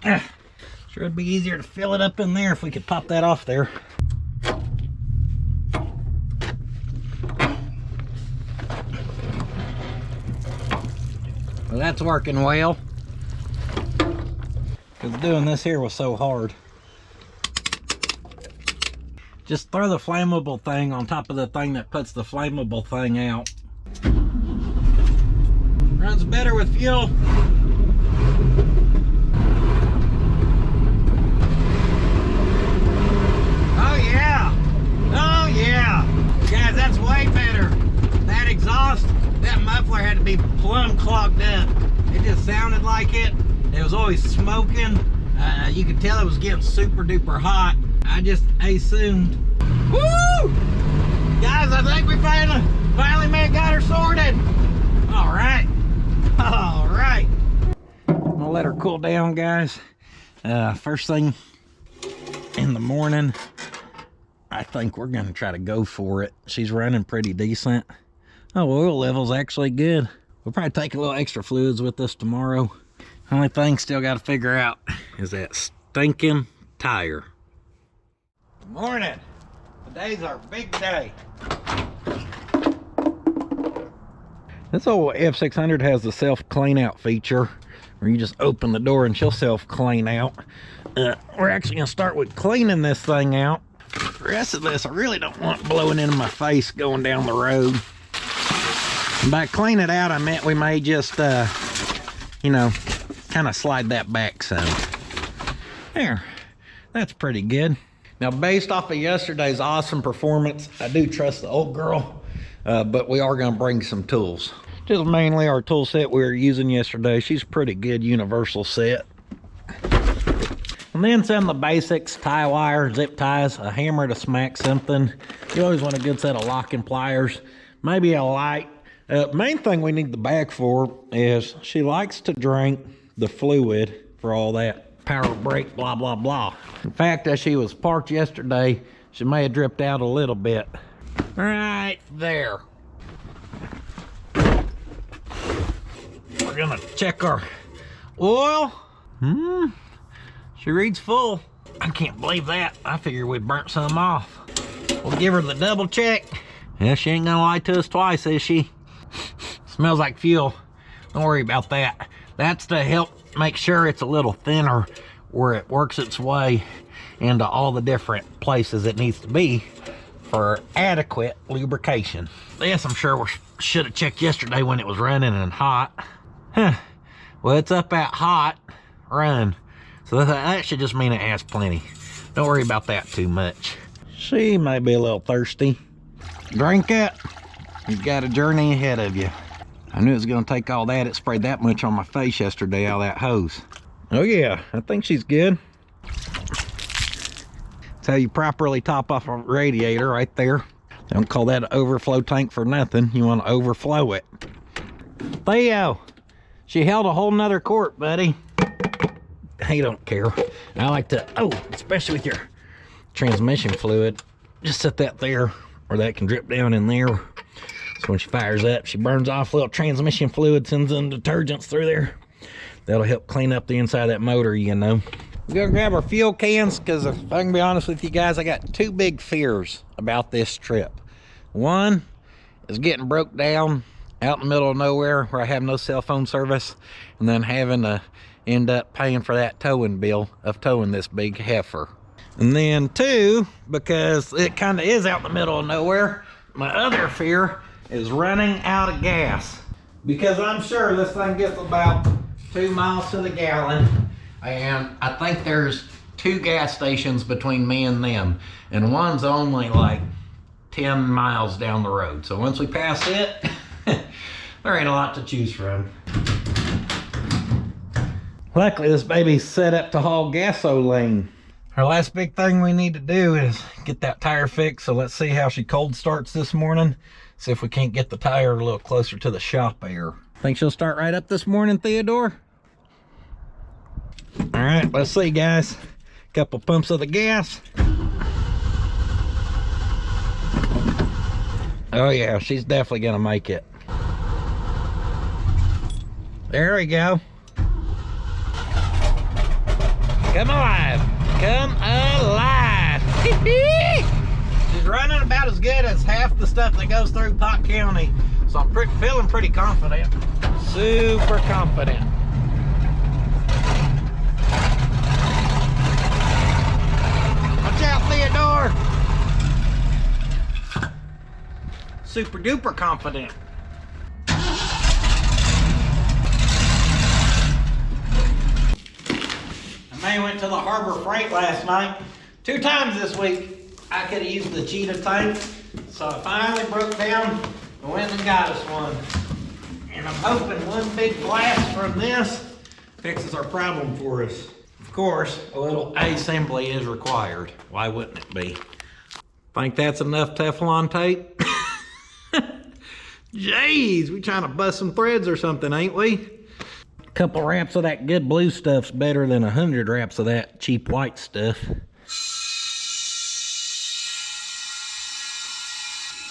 Sure it'd be easier to fill it up in there if we could pop that off there. Well, that's working well. Because doing this here was so hard. Just throw the flammable thing on top of the thing that puts the flammable thing out. Runs better with fuel. Oh yeah! Oh yeah! Guys, that's way better. That exhaust, that muffler had to be plumb clogged up. It just sounded like it. It was always smoking. You could tell it was getting super duper hot. I just assumed. Woo! Guys, I think we finally got her sorted. All right. All right. I'm gonna let her cool down, guys. First thing in the morning, I think we're gonna try to go for it. She's running pretty decent. Oh, oil level's actually good. We'll probably take a little extra fluids with us tomorrow. Only thing still got to figure out is that stinking tire. Good morning. Today's our big day. This old F600 has the self clean out feature where you just open the door and she'll self clean out. We're actually gonna start with cleaning this thing out. The rest of this I really don't want blowing into my face going down the road. And by clean it out, I meant we may just, you know, kind of slide that back some. There, that's pretty good. Now, based off of yesterday's awesome performance, I do trust the old girl, but we are gonna bring some tools. Just mainly our tool set we were using yesterday. She's a pretty good universal set. And then some of the basics, tie wire, zip ties, a hammer to smack something. You always want a good set of locking pliers, maybe a light. Main thing we need the bag for is she likes to drink the fluid for all that power brake, blah, blah, blah. In fact, as she was parked yesterday, she may have dripped out a little bit. Right there. We're gonna check our oil. She reads full. I can't believe that. I figured we burnt some off. We'll give her the double check. Yeah, she ain't gonna lie to us twice, is she? Smells like fuel. Don't worry about that. That's to help make sure it's a little thinner where it works its way into all the different places it needs to be for adequate lubrication. This I'm sure we should have checked yesterday when it was running and hot. Well, it's up at hot run, so that should just mean it has plenty. Don't worry about that too much. She may be a little thirsty. Drink it. You've got a journey ahead of you. I knew it was gonna take all that. It sprayed that much on my face yesterday, all that hose. Oh yeah, I think she's good. That's how you properly top off a radiator right there. Don't call that an overflow tank for nothing. You want to overflow it. Theo, she held a whole nother quart, buddy. He don't care. I like to, especially with your transmission fluid, just set that there where that can drip down in there. So when she fires up, she burns off a little transmission fluid, sends some detergents through there. That'll help clean up the inside of that motor, you know. We're gonna grab our fuel cans, because if I can be honest with you guys, I got two big fears about this trip. One is getting broke down out in the middle of nowhere where I have no cell phone service, and then having to end up paying for that towing bill of towing this big heifer. And then 2, because it kind of is out in the middle of nowhere, my other fear is running out of gas. Because I'm sure this thing gets about 2 miles to the gallon, and I think there's 2 gas stations between me and them, and one's only like 10 miles down the road. So once we pass it, there ain't a lot to choose from. Luckily, this baby's set up to haul gasoline. Our last big thing we need to do is get that tire fixed. So let's see how she cold starts this morning. See if we can't get the tire a little closer to the shop air. Think she'll start right up this morning, Theodore? All right, let's see, guys. Couple pumps of the gas. Oh yeah, she's definitely gonna make it. There we go. Come alive. Come alive. She's running about as good as half the stuff that goes through Pot County. So I'm feeling pretty confident. Super confident. Watch out, Theodore. Super duper confident. I went to the Harbor Freight last night. 2 times this week, I could have used the cheetah tank. So I finally broke down and went and got us one. And I'm hoping one big blast from this fixes our problem for us. Of course, a little assembly is required. Why wouldn't it be? Think that's enough Teflon tape? Jeez, we trying to bust some threads or something, ain't we? Couple wraps of that good blue stuff's better than 100 wraps of that cheap white stuff.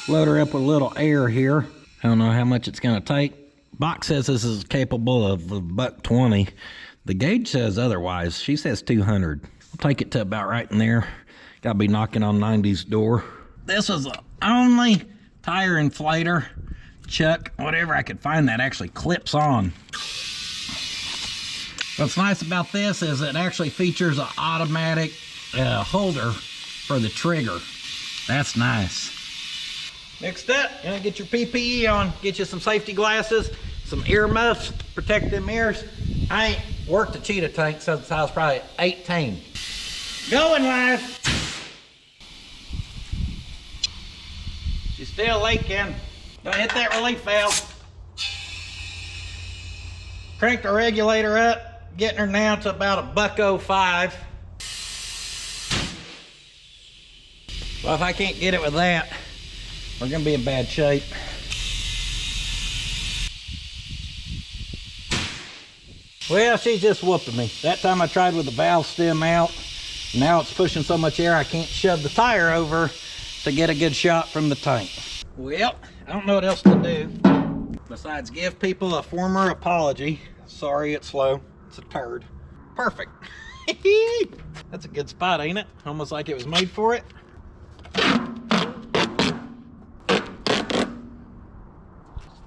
Load her up with a little air here. I don't know how much it's gonna take. Box says this is capable of $120. The gauge says otherwise. She says 200. We'll take it to about right in there. Gotta be knocking on 90's door. This was the only tire inflator, chuck, whatever I could find that actually clips on. What's nice about this is it actually features an automatic holder for the trigger. That's nice. Next up, you're gonna get your PPE on, get you some safety glasses, some ear muffs, protect them ears. I ain't worked a cheetah tank since I was probably 18. Going live. She's still leaking. Don't hit that relief valve. Crank the regulator up. Getting her now to about $1.05. Well, if I can't get it with that, we're gonna be in bad shape. Well, she's just whooping me. That time I tried with the valve stem out. Now it's pushing so much air I can't shove the tire over to get a good shot from the tank. Well, I don't know what else to do besides give people a formal apology. Sorry it's slow. It's a turd. Perfect. That's a good spot, ain't it? Almost like it was made for it.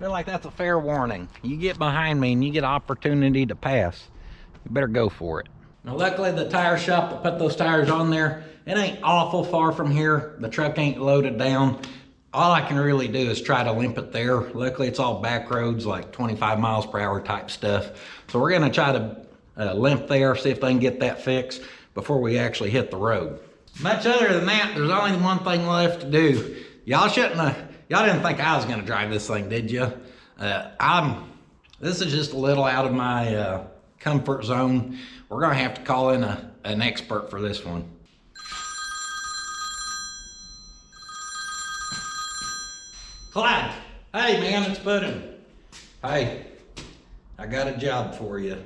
Feel like that's a fair warning. You get behind me and you get opportunity to pass, you better go for it. Now luckily the tire shop that put those tires on there, it ain't awful far from here. The truck ain't loaded down. All I can really do is try to limp it there. Luckily it's all back roads, like 25 miles per hour type stuff. So we're gonna try to limp there, see if they can get that fixed before we actually hit the road. Much other than that, there's only one thing left to do. Y'all didn't think I was gonna drive this thing, did you? This is just a little out of my comfort zone. We're gonna have to call in an expert for this one. Clyde, hey man, it's Puddin'. Hey, I got a job for you.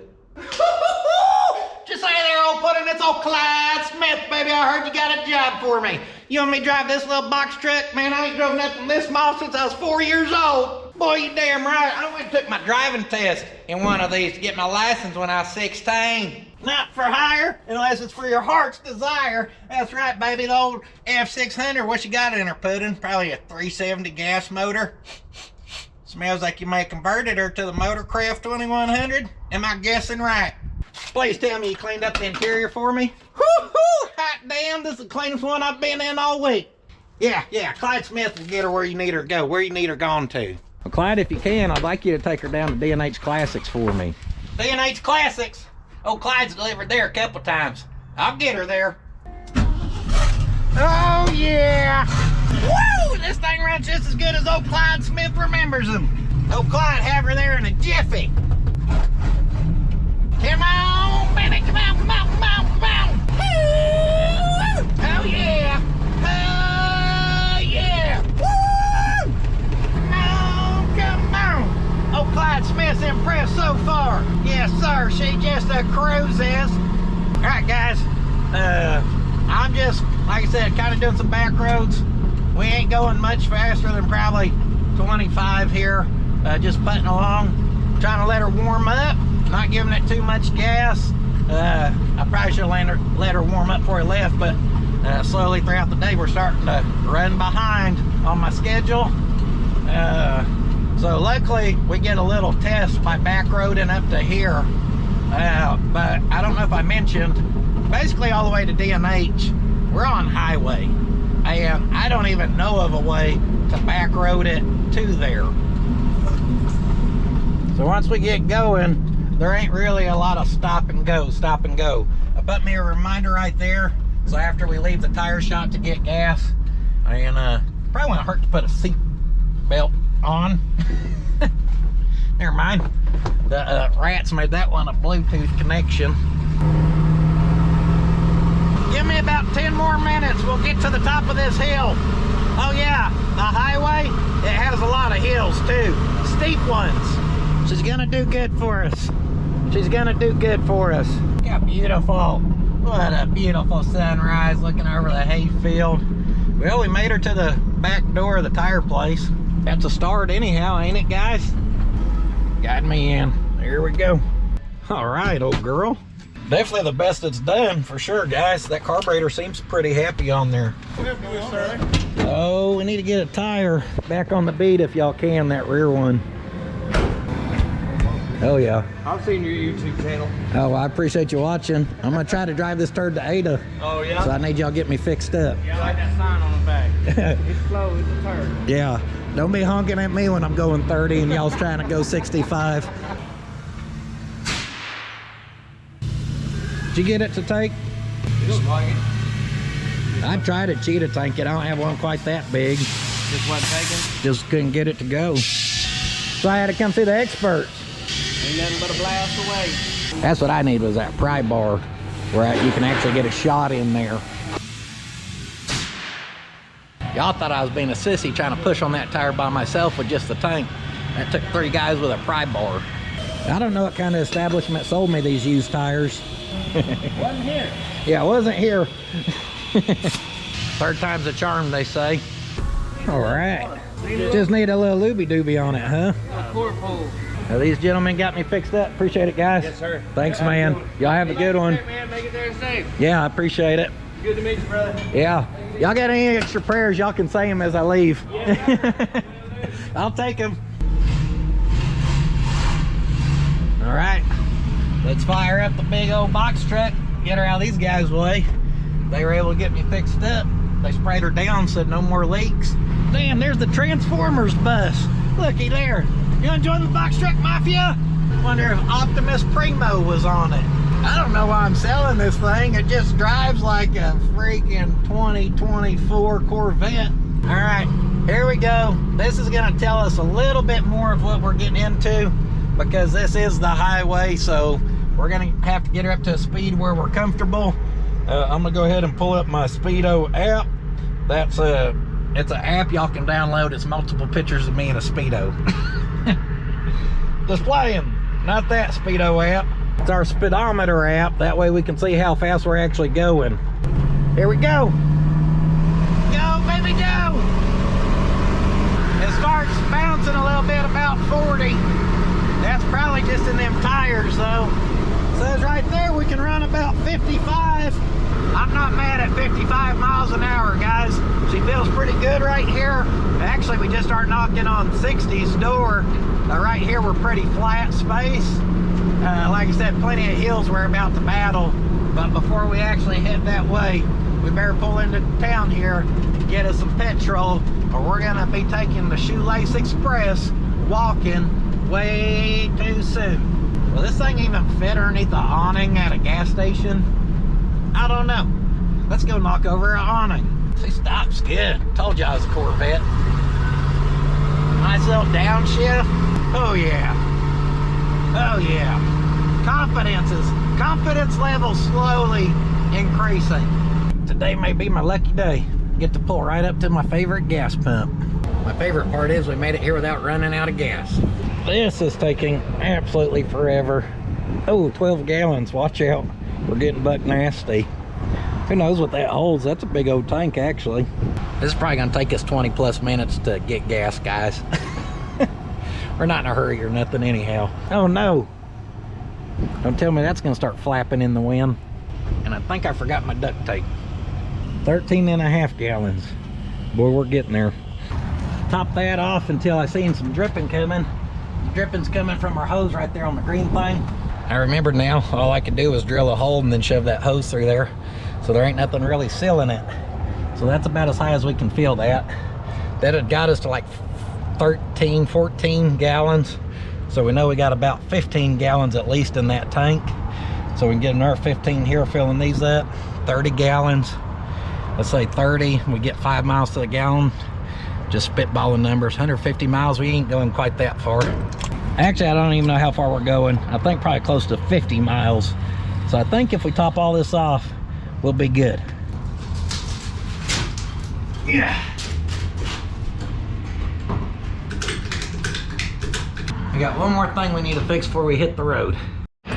Just say there, old Puddin', it's old Clyde Smith, baby. I heard you got a job for me. You want me to drive this little box truck? Man, I ain't drove nothing this small since I was 4 years old. Boy, you damn right. I went and took my driving test in one of these to get my license when I was 16. Not for hire, unless it's for your heart's desire. That's right, baby, the old F600. What you got in her, Puddin'? Probably a 370 gas motor. Smells like you may have converted her to the Motorcraft 2100. Am I guessing right? Please tell me you cleaned up the interior for me. Whoo-hoo! Hot damn, this is the cleanest one I've been in all week. Yeah, Clyde Smith will get her where you need her to go, where you need her gone to. Well, Clyde, if you can, I'd like you to take her down to D&H Classics for me. D&H Classics? Oh, Clyde's delivered there a couple times. I'll get her there. Oh, yeah! Woo! This thing runs just as good as old Clyde Smith remembers them. Old Clyde have her there in a jiffy. Come on, baby, come on, come on, come on, come on! Woo! Oh, yeah! Oh, yeah! Woo! Come on! Old Clyde Smith's impressed so far. Yes, sir, she just cruises. All right, guys. I'm just, like I said, kind of doing some back roads. We ain't going much faster than probably 25 here. Just putting along, trying to let her warm up, not giving it too much gas. I probably should have let her warm up before I left, but slowly throughout the day we're starting to run behind on my schedule. So luckily we get a little test by back roading up to here. But I don't know if I mentioned, basically all the way to D&H, we're on highway. And I don't even know of a way to back road it to there. So once we get going, there ain't really a lot of stop and go. I put me a reminder right there, so after we leave the tire shop to get gas, and probably won't hurt to put a seat belt on. Never mind. The rats made that one a Bluetooth connection. Give me about 10 more minutes. We'll get to the top of this hill. Oh yeah, the highway, it has a lot of hills too. Steep ones. She's gonna do good for us. She's gonna do good for us. Look how beautiful. What a beautiful sunrise looking over the hay field. Well, we made her to the back door of the tire place. That's a start anyhow, ain't it, guys? Got me in. There we go. All right, old girl. Definitely the best it's done, for sure, guys. That carburetor seems pretty happy on there. Oh, we need to get a tire back on the bead if y'all can, that rear one. Oh, yeah. I've seen your YouTube channel. Oh, I appreciate you watching. I'm going to try to drive this turd to Ada. Oh, yeah? So I need y'all to get me fixed up. Yeah, I like that sign on the back. It's slow, it's a turd. Yeah. Don't be honking at me when I'm going 30 and y'all's trying to go 65. Did you get it to take? It looks like it. I tried to cheetah tank it. I don't have one quite that big. Just wasn't taking? Just couldn't get it to go. So I had to come through the experts. Ain't nothing but a blast away. That's what I need, was that pry bar where you can actually get a shot in there. Y'all thought I was being a sissy trying to push on that tire by myself with just the tank. That took 3 guys with a pry bar. I don't know what kind of establishment sold me these used tires. Wasn't here. Yeah, it wasn't here. Third time's a charm, they say. All right. Just need a little looby-dooby on it, huh? A core pull. Now, these gentlemen got me fixed up. Appreciate it, guys. Yes, sir. Thanks, man. Y'all have a good one. Man, make it there safe. Yeah, I appreciate it. Good to meet you, brother. Yeah. Y'all got any extra prayers, y'all can say them as I leave. Yeah. I'll take them. All right. Let's fire up the big old box truck, get her out of these guys' way. They were able to get me fixed up. They sprayed her down, said no more leaks. Damn, there's the Transformers bus. Looky there. You wanna join the box truck mafia? Wonder if Optimus Primo was on it. I don't know why I'm selling this thing. It just drives like a freaking 2024 Corvette. All right, here we go. This is gonna tell us a little bit more of what we're getting into, because this is the highway, so we're gonna have to get her up to a speed where we're comfortable. I'm gonna go ahead and pull up my Speedo app. That's it's an app y'all can download. It's multiple pictures of me in a Speedo. Displaying, not that Speedo app. It's our speedometer app. That way we can see how fast we're actually going. Here we go. Go, baby, go. It starts bouncing a little bit about 40. That's probably just in them tires though. Says right there we can run about 55. I'm not mad at 55 miles an hour, guys. She feels pretty good right here. Actually, we just started knocking on 60's door. Right here we're pretty flat space. Like I said, plenty of hills we're about to battle, but before we actually head that way, we better pull into town here, get us some petrol, or we're gonna be taking the Shoelace Express walking way too soon. Will this thing even fit underneath the awning at a gas station? I don't know. Let's go knock over an awning. See, stop's good. Told you I was a Corvette. Nice little downshift. Oh yeah. Oh yeah. Confidence level slowly increasing. Today may be my lucky day. Get to pull right up to my favorite gas pump. My favorite part is we made it here without running out of gas. This is taking absolutely forever. Oh, 12 gallons, watch out. We're getting buck nasty. Who knows what that holds? That's a big old tank actually. This is probably gonna take us 20 plus minutes to get gas, guys. We're not in a hurry or nothing anyhow. Oh no. Don't tell me that's gonna start flapping in the wind. And I think I forgot my duct tape. 13.5 gallons. Boy, we're getting there. Top that off until I seen some dripping coming. Dripping's coming from our hose right there on the green thing. I remember now, all I could do was drill a hole and then shove that hose through there. So there ain't nothing really sealing it. So that's about as high as we can fill that. That had got us to like 13, 14 gallons. So we know we got about 15 gallons at least in that tank. So we can get another 15 here filling these up. 30 gallons. Let's say 30, we get 5 miles to the gallon. Just spitballing numbers. 150 miles, we ain't going quite that far. Actually, I don't even know how far we're going. I think probably close to 50 miles. So I think if we top all this off, we'll be good. Yeah. We got one more thing we need to fix before we hit the road. It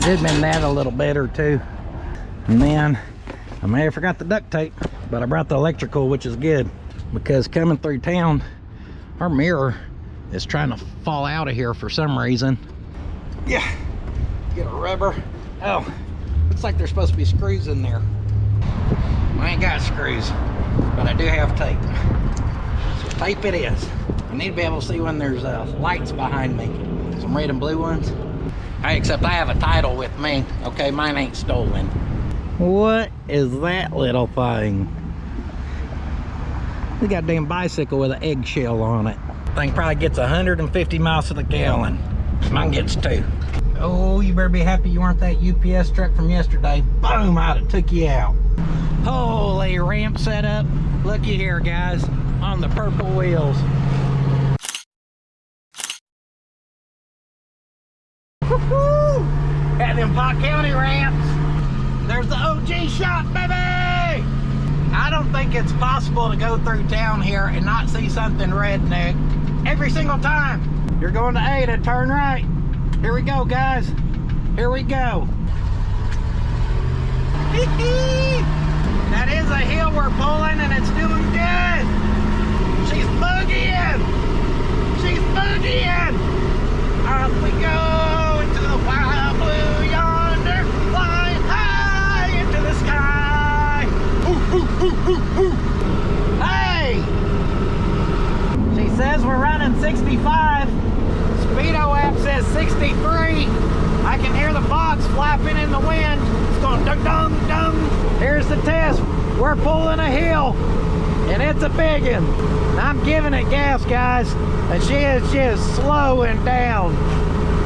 did been that a little better too. And then I may have forgot the duct tape, but I brought the electrical, which is good, because coming through town, our mirror is trying to fall out of here for some reason. Yeah, get a rubber. Oh, looks like there's supposed to be screws in there. I ain't got screws, but I do have tape. So tape it is. I need to be able to see when there's lights behind me. Some red and blue ones. Hey, except I have a title with me. Okay, mine ain't stolen. What is that little thing? The goddamn bicycle with an eggshell on it. Thing probably gets 150 miles to the gallon. Mine gets 2. Oh, you better be happy you weren't that UPS truck from yesterday. Boom, I'd have took you out. Holy ramp setup. Looky here, guys, on the purple wheels. Woo-hoo! At them Pot County ramps. There's the OG shop, baby! I don't think it's possible to go through town here and not see something redneck every single time. You're going to A to turn right. Here we go, guys. Here we go. That is a hill we're pulling and it's doing good. She's boogieing. She's boogieing. Off we go into the wild blue yonder, flying high into the sky. Ooh, ooh, ooh, ooh, ooh. Hey! She says we're running 65. Speedo app says 63. I can hear the box flapping in the wind. It's going dung dung dung. Here's the test. We're pulling a hill, and it's a big one. I'm giving it gas, guys, and she is just slowing down.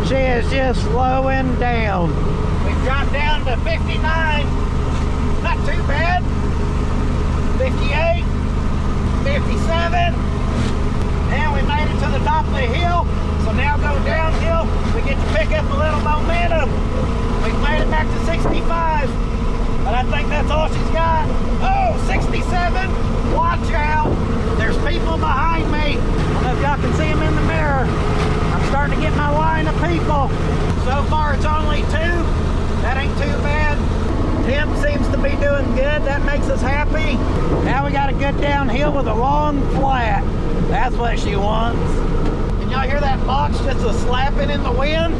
She is just slowing down. We've dropped down to 59. Not too bad. 58, 57. And we made it to the top of the hill. So now go downhill, we get to pick up a little momentum. We've made it back to 65, but I think that's all she's got. Oh, 67, watch out. There's people behind me. I don't know if y'all can see them in the mirror. I'm starting to get my line of people. So far it's only 2. That ain't too bad. Tim seems to be doing good. That makes us happy. Now we got a good downhill with a long flat. That's what she wants. Y'all hear that box just a slapping in the wind?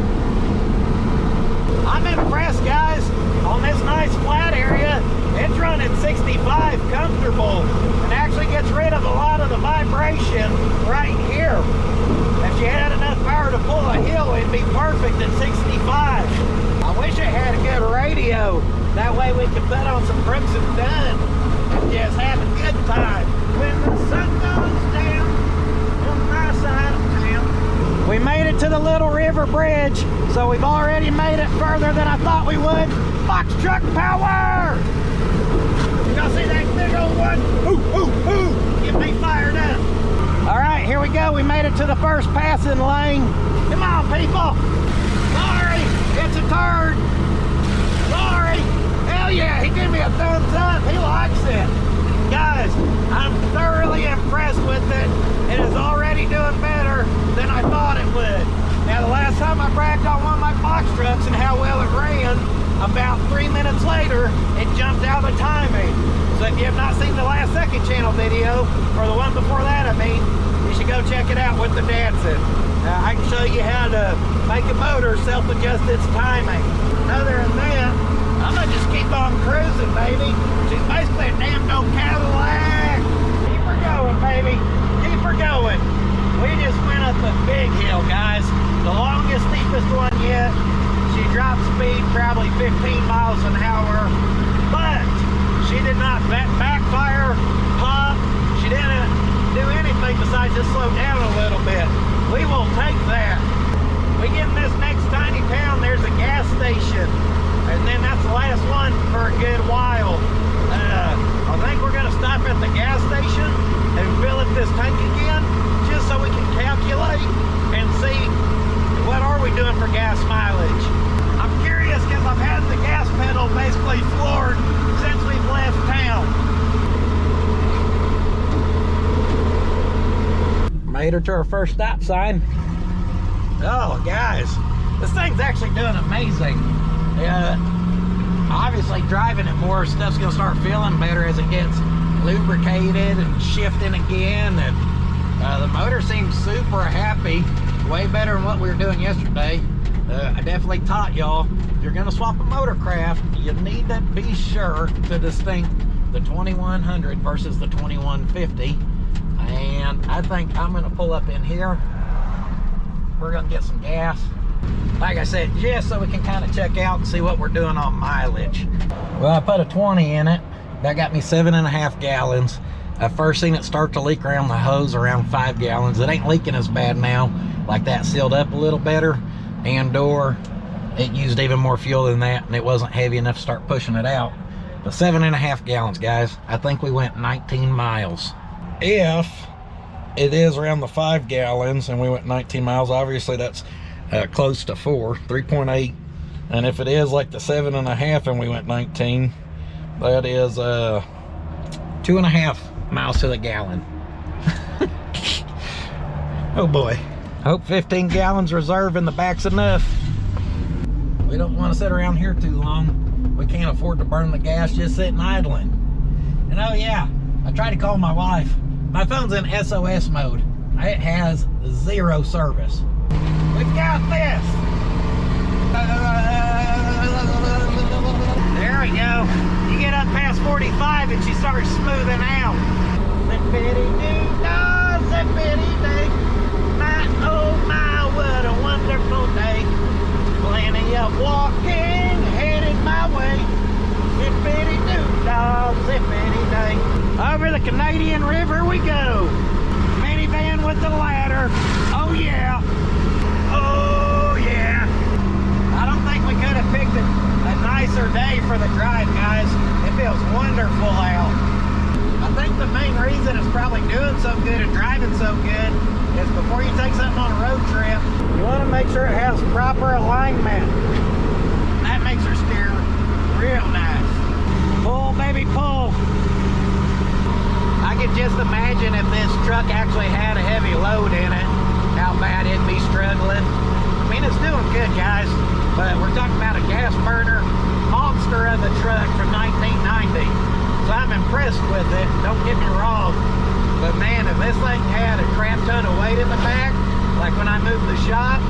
I'm impressed, guys. On this nice flat area, it's running 65 comfortable and actually gets rid of a lot of the vibration right here. If you had enough power to pull a hill, it'd be perfect. at 65. I wish it had a good radio. That way we could put on some Brooks and Dunn and just have a good time. When the sun goes down on my side of town. We made it to the Little River Bridge, so we've already made it further than I thought we would. Box truck power! Y'all see that big old one? Ooh, ooh, ooh! Get me fired up. All right, here we go. We made it to the first passing lane. Come on, people. Sorry, it's a turd. Sorry. Hell yeah, he gave me a thumbs up. He likes it. Guys, I'm thoroughly impressed with it. It is already doing better than I thought it would. Now, the last time I bragged on one of my box trucks and how well it ran, about 3 minutes later, it jumped out of timing. So if you have not seen the last second channel video, or the one before that, I mean, you should go check it out with the dancing. I can show you how to make a motor self-adjust its timing. Other than that, I'm gonna just keep on cruising, baby. She's basically a damn old Cadillac. Keep her going, baby. Keep her going. We just went up a big hill, guys. The longest, steepest one yet. She dropped speed probably 15 miles an hour, but she did not backfire, pop. She didn't do anything besides just slow down a little bit. We will take that. We get in this next tiny town, there's a gas station, and then that's the last one for a good while. I think we're gonna stop at the gas station and fill up this tank again, just so we can calculate and see what are we doing for gas mileage. I'm curious because I've had the gas pedal basically floored since we've left town. Made her to our first stop sign. Oh, guys, this thing's actually doing amazing. Obviously, driving it more, stuff's gonna start feeling better as it gets lubricated and shifting again. And the motor seems super happy, way better than what we were doing yesterday. I definitely taught y'all, if you're gonna swap a motorcraft, you need to be sure to distinct the 2100 versus the 2150. And I think I'm gonna pull up in here. We're gonna get some gas. Like I said, just so we can kind of check out and see what we're doing on mileage. Well, I put a 20 in it. That got me 7.5 gallons. I first seen it start to leak around the hose around 5 gallons. It ain't leaking as bad now. Like that sealed up a little better. And or it used even more fuel than that, and it wasn't heavy enough to start pushing it out. But 7.5 gallons, guys. I think we went 19 miles. If it is around the 5 gallons and we went 19 miles, obviously that's close to 3.8. And if it is like the 7.5 and we went 19, that is 2.5 miles to the gallon. Oh boy. Hope 15 gallons reserve in the back's enough. We don't want to sit around here too long. We can't afford to burn the gas just sitting idling. And oh yeah, I tried to call my wife. My phone's in SOS mode. It has 0 service. We've got this. There we go. You get up past 45 and she starts smoothing out. Zippity-doo-dah, zippity-day. My, oh my, what a wonderful day. Plenty of walking headed my way. Zippity-doo-dah, zippity-day. Over the Canadian River we go. Minivan with the ladder. Oh yeah. Oh yeah. I don't think we could have picked a nicer day for the drive, guys. It feels wonderful out. I think the main reason it's probably doing so good and driving so good is before you take something on a road trip, you want to make sure it has proper alignment. That makes her steer real nice. Pull, baby, pull. I could just imagine if this truck actually had a heavy load in it, how bad it'd be struggling. I mean, it's doing good, guys, but we're talking about a gas burner monster of a truck from 1990. So I'm impressed with it, don't get me wrong. But man, if this thing had a crap ton of weight in the back, like when I moved the shop,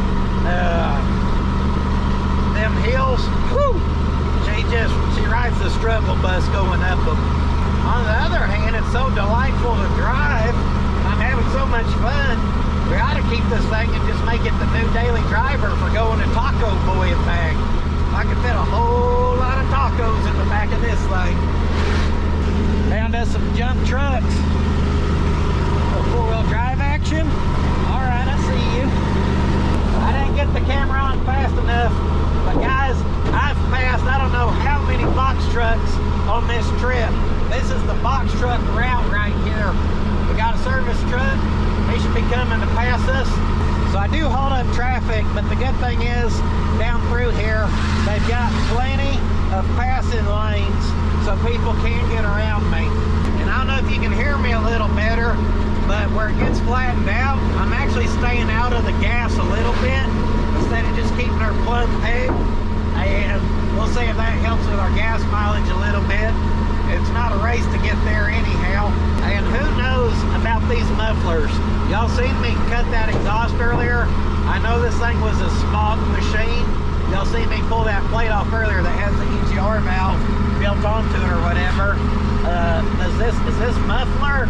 them hills, whew, she rides the struggle bus going up them. On the other hand, it's so delightful to drive. I'm having so much fun. We ought to keep this thing and just make it the new daily driver for going to Taco boy bag. I could fit a whole lot of tacos in the back of this thing. Found us some junk trucks. Four-wheel drive action. All right, I see you. I didn't get the camera on fast enough, but guys, I've passed I don't know how many box trucks on this trip. This is the box truck route right here. We got a service truck. He should be coming to pass us. So I do hold up traffic, but the good thing is down through here, they've got plenty of passing lanes so people can get around me. And I don't know if you can hear me a little better, but where it gets flattened out, I'm actually staying out of the gas a little bit instead of just keeping our plug pegged. And we'll see if that helps with our gas mileage a little bit. It's not a race to get there anyhow. And who knows about these mufflers? Y'all seen me cut that exhaust earlier? I know this thing was a smog machine. Y'all seen me pull that plate off earlier that has the EGR valve built onto it or whatever. Is this muffler,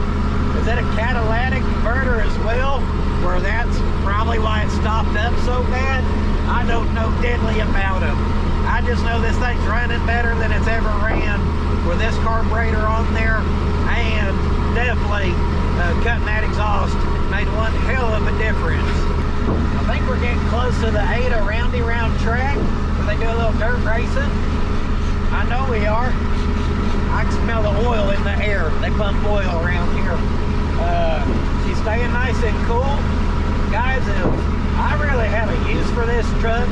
is it a catalytic converter as well? Where that's probably why it stopped up so bad? I don't know diddly about them. I just know this thing's running better than it's ever ran with this carburetor on there, and definitely cutting that exhaust made one hell of a difference. I think we're getting close to the Ada Roundy Round track where they do a little dirt racing. I know we are. I can smell the oil in the air. They pump oil around here. She's staying nice and cool. Guys, if I really have a use for this truck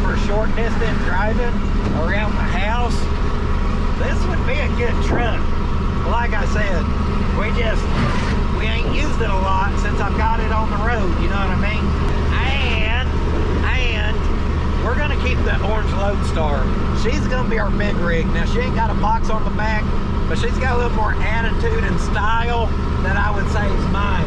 for short distance driving around the house, this would be a good truck. Like I said, we ain't used it a lot since I've got it on the road, you know what I mean? And we're gonna keep the orange Lodestar. She's gonna be our big rig. Now she ain't got a box on the back, but she's got a little more attitude and style that I would say is mine.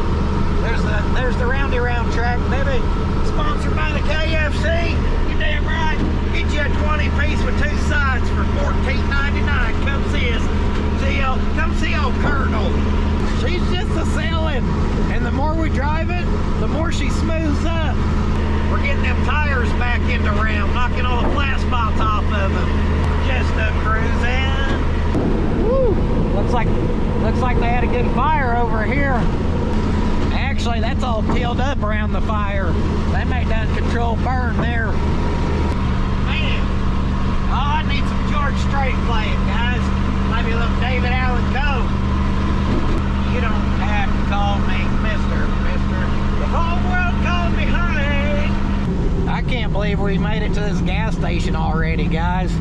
There's the Roundy Round track, baby. Sponsored by the KFC. You damn right. Get you a 20-piece with 2 sides for $14.99. Come see us. Come see old Colonel. She's just a-selling. And the more we drive it, the more she smooths up. We're getting them tires back into round, knocking all the flat spots off of them. Just a cruising. Woo! Looks like they had a good fire over here. Actually, that's all peeled up around the fire. They may done control burn there. Man, oh, I need some George Strait playing, guys. Maybe a little David Allen Coe. You don't have to call me Mister. The whole world called me honey. I can't believe we made it to this gas station already, guys.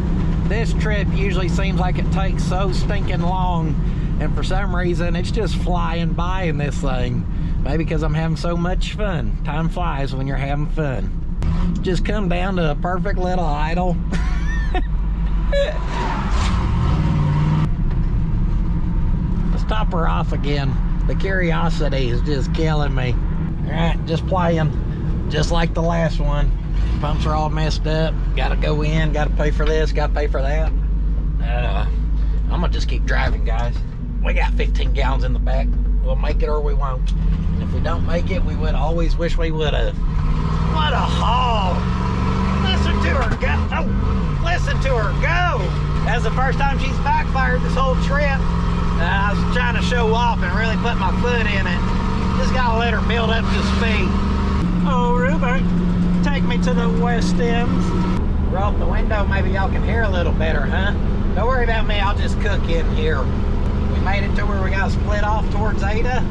This trip usually seems like it takes so stinking long, and for some reason it's just flying by in this thing. Maybe because I'm having so much fun. Time flies when you're having fun. Just come down to a perfect little idle. Let's top her off again. The curiosity is just killing me. All right, just playing, just like the last one. Pumps are all messed up. Gotta go in, gotta pay for this, gotta pay for that. I'm gonna just keep driving, guys. We got 15 gallons in the back. We'll make it or we won't. And if we don't make it, we would always wish we would have. What a haul! Listen to her go! Oh, listen to her go! That's the first time she's backfired this whole trip. I was trying to show off and really put my foot in it. Just gotta let her build up to speed. Oh, Ruben, take me to the West Ends. Roll up the window, maybe y'all can hear a little better, huh? Don't worry about me, I'll just cook in here. We made it to where we got split off towards Ada,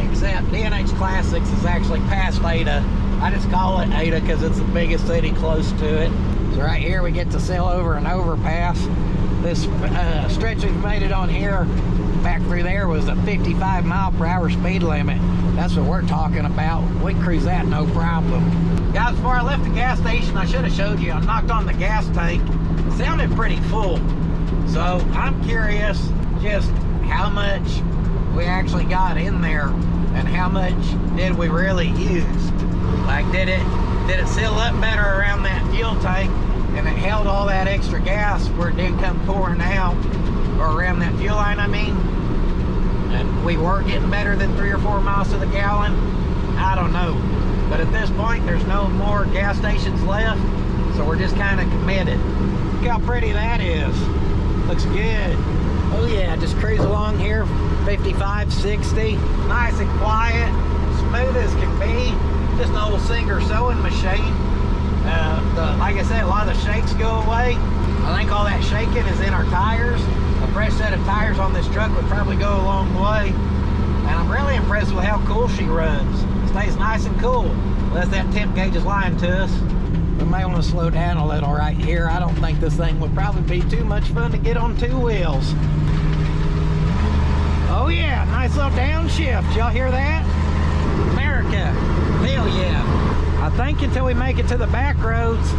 except DNH Classics is actually past Ada. I just call it Ada because it's the biggest city close to it. So right here we get to sail over an overpass. This stretch we've made it on here, back through there was a 55 mile per hour speed limit. That's what we're talking about. We cruise that no problem. Guys, before I left the gas station, I should have showed you, I knocked on the gas tank. It sounded pretty full. So I'm curious just how much we actually got in there and how much did we really use. Like, did it seal up better around that fuel tank and it held all that extra gas where it didn't come pouring out, or around that fuel line, I mean, and we were getting better than 3 or 4 miles to the gallon? I don't know. But at this point, there's no more gas stations left, So we're just kind of committed. Look how pretty that is. Looks good. Oh yeah, just cruise along here, 55, 60. Nice and quiet, smooth as can be. Just an old Singer sewing machine. Like I said, a lot of the shakes go away. I think all that shaking is in our tires. A fresh set of tires on this truck would probably go a long way. And I'm really impressed with how cool she runs. Stays nice and cool, unless that temp gauge is lying to us. We may want to slow down a little right here. I don't think this thing would probably be too much fun to get on two wheels. Oh yeah, nice little downshift. Y'all hear that? America, hell yeah. I think until we make it to the back roads,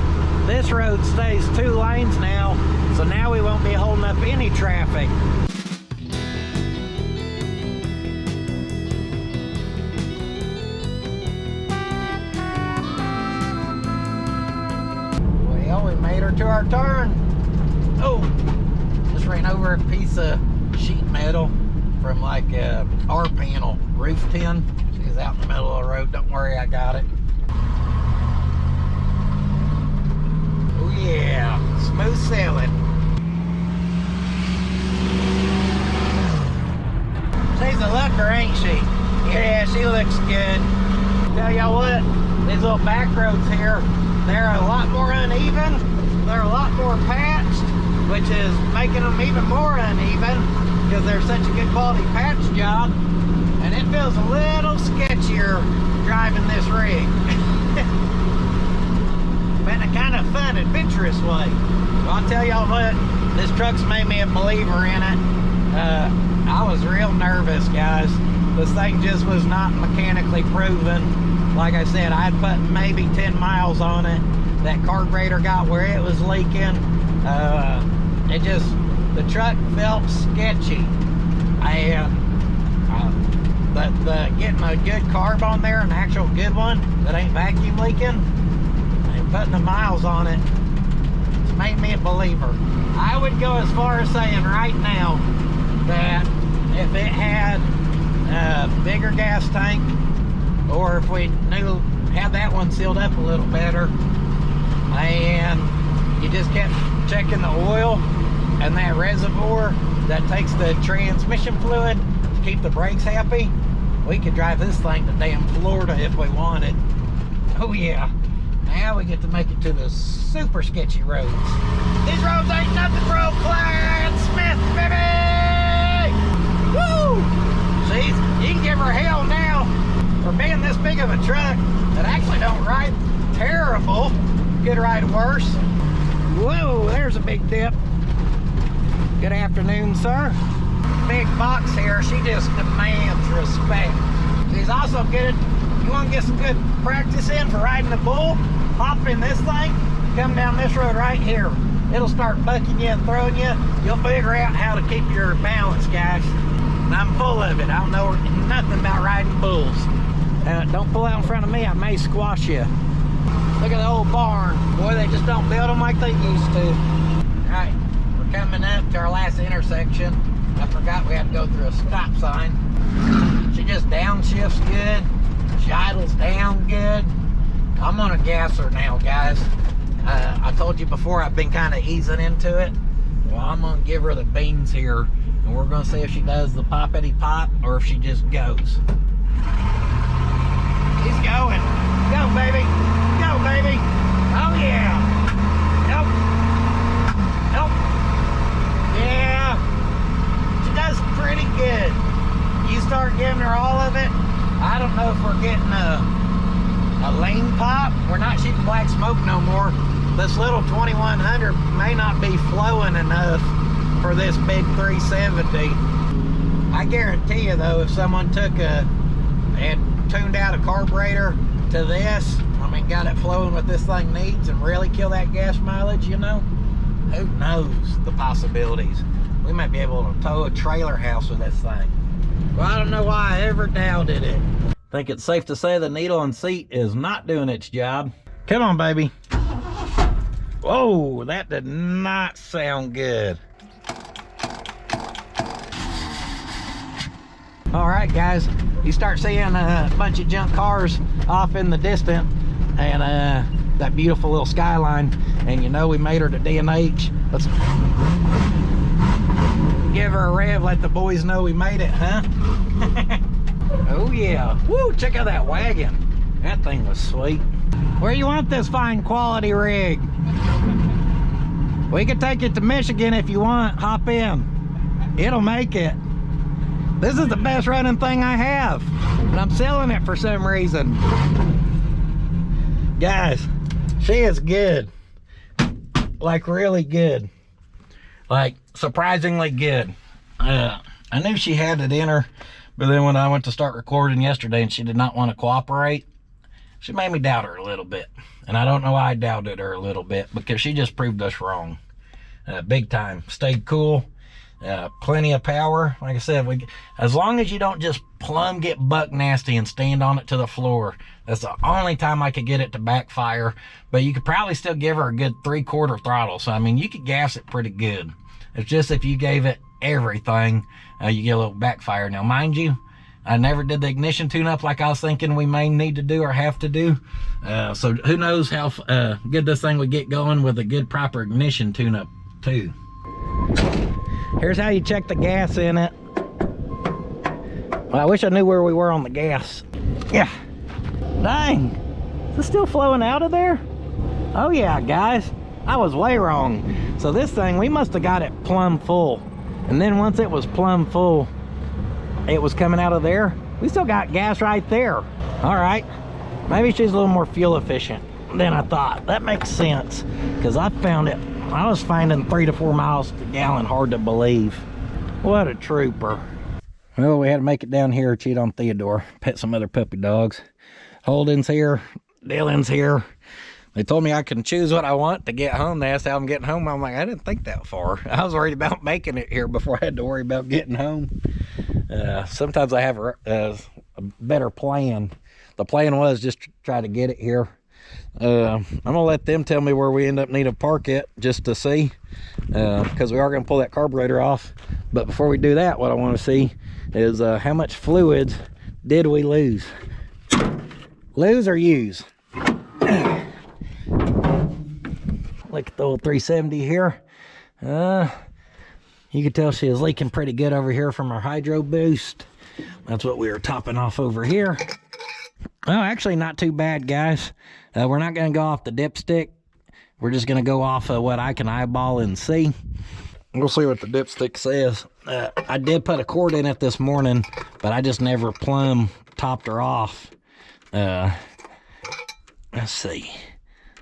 this road stays 2 lanes now, so now we won't be holding up any traffic. Well, we made her to our turn. Oh, just ran over a piece of sheet metal from like a R-panel roof tin. She's out in the middle of the road. Don't worry, I got it. Oh yeah, smooth sailing. She's a looker, ain't she? Yeah, she looks good. Tell y'all what, these little back roads here, they're a lot more uneven. They're a lot more patched, which is making them even more uneven because they're such a good quality patch job. And it feels a little sketchier driving this rig. But in a kind of fun, adventurous way. Well, I'll tell y'all what, this truck's made me a believer in it. I was real nervous, guys. This thing just was not mechanically proven. Like I said, I had put maybe 10 miles on it. That carburetor got where it was leaking. The truck felt sketchy. Getting a good carb on there, an actual good one that ain't vacuum leaking, and putting the miles on it, it's made me a believer. I would go as far as saying right now that if it had a bigger gas tank, or if we had that one sealed up a little better, and you just kept checking the oil and that reservoir that takes the transmission fluid to keep the brakes happy, we could drive this thing to damn Florida if we wanted. Oh yeah. Now we get to make it to the super sketchy roads. These roads ain't nothing for old Clyde Smith, baby! Woo! See, you can give her hell now for being this big of a truck that actually don't ride terrible. Could ride worse. Whoa, there's a big dip. Good afternoon, sir. Big box here, she just demands respect. She's also good. You want to get some good practice in for riding the bull? Hop in this thing, come down this road right here. It'll start bucking you and throwing you. You'll figure out how to keep your balance, guys. And I'm full of it. I don't know nothing about riding bulls. Don't pull out in front of me, I may squash you. Look at the old barn. Boy, they just don't build them like they used to. All right, we're coming up to our last intersection. I forgot we had to go through a stop sign. She just downshifts good. She idles down good. I'm gonna gas her now, guys. I told you before I've been kind of easing into it. Well, I'm gonna give her the beans here, and we're gonna see if she does the poppity pop or if she just goes. She's going. Go, baby. Go, baby. Oh yeah. Nope. Nope. Yeah. She does pretty good. You start giving her all of it. I don't know if we're getting a lane pop. We're not shooting black smoke no more. This little 2100 may not be flowing enough for this big 370. I guarantee you though, if someone took and tuned out a carburetor to this, I mean, got it flowing what this thing needs and really kill that gas mileage, you know, who knows the possibilities. We might be able to tow a trailer house with this thing. Well, I don't know why I ever doubted it. I think it's safe to say the needle on seat is not doing its job. Come on, baby. Whoa, that did not sound good. All right, guys, you start seeing a bunch of junk cars off in the distance, and that beautiful little Skyline, and you know we made her to D&H. Let's give her a rev, let the boys know we made it, huh? Oh yeah. Woo, check out that wagon. That thing was sweet. Where you want this fine quality rig? We can take it to Michigan if you want. Hop in. It'll make it. This is the best running thing I have, and I'm selling it for some reason. Guys, she is good. Like really good. Like surprisingly good. I knew she had it in her, but then when I went to start recording yesterday and she did not want to cooperate, she made me doubt her a little bit. And I don't know why I doubted her a little bit, because she just proved us wrong. Big time. Stayed cool. Plenty of power. Like I said, as long as you don't just plumb get buck nasty and stand on it to the floor, that's the only time I could get it to backfire. But you could probably still give her a good 3/4 throttle. So I mean, you could gas it pretty good. It's just if you gave it everything, you get a little backfire. Now mind you, I never did the ignition tune-up like I was thinking we may need to do or have to do. So who knows how good this thing would get going with a good proper ignition tune-up too. Here's how you check the gas in it. Well, I wish I knew where we were on the gas. Yeah. Dang. Is this still flowing out of there? Oh yeah, guys. I was way wrong. So this thing, we must have got it plumb full. And then once it was plumb full, it was coming out of there. We still got gas right there. All right. Maybe she's a little more fuel efficient than I thought. That makes sense, because I found it. I was finding 3 to 4 miles per gallon hard to believe. What a trooper. Well, we had to make it down here, cheat on Theodore, pet some other puppy dogs. Holden's here, Dylan's here. They told me I can choose what I want to get home. They asked how I'm getting home. I'm like, I didn't think that far. I was worried about making it here before I had to worry about getting home. Sometimes I have a better plan. The plan was just to try to get it here. I'm gonna let them tell me where we end up needing to park it, just to see, because we are gonna pull that carburetor off. But before we do that, what I want to see is how much fluids did we lose. Lose or use? Look at the old 370 here. You can tell she is leaking pretty good over here from our hydro boost. That's what we were topping off over here. Well, actually not too bad, guys. We're not going to go off the dipstick. We're just going to go off of what I can eyeball and see. We'll see what the dipstick says. I did put a cord in it this morning, but I just never plumb topped her off. Let's see.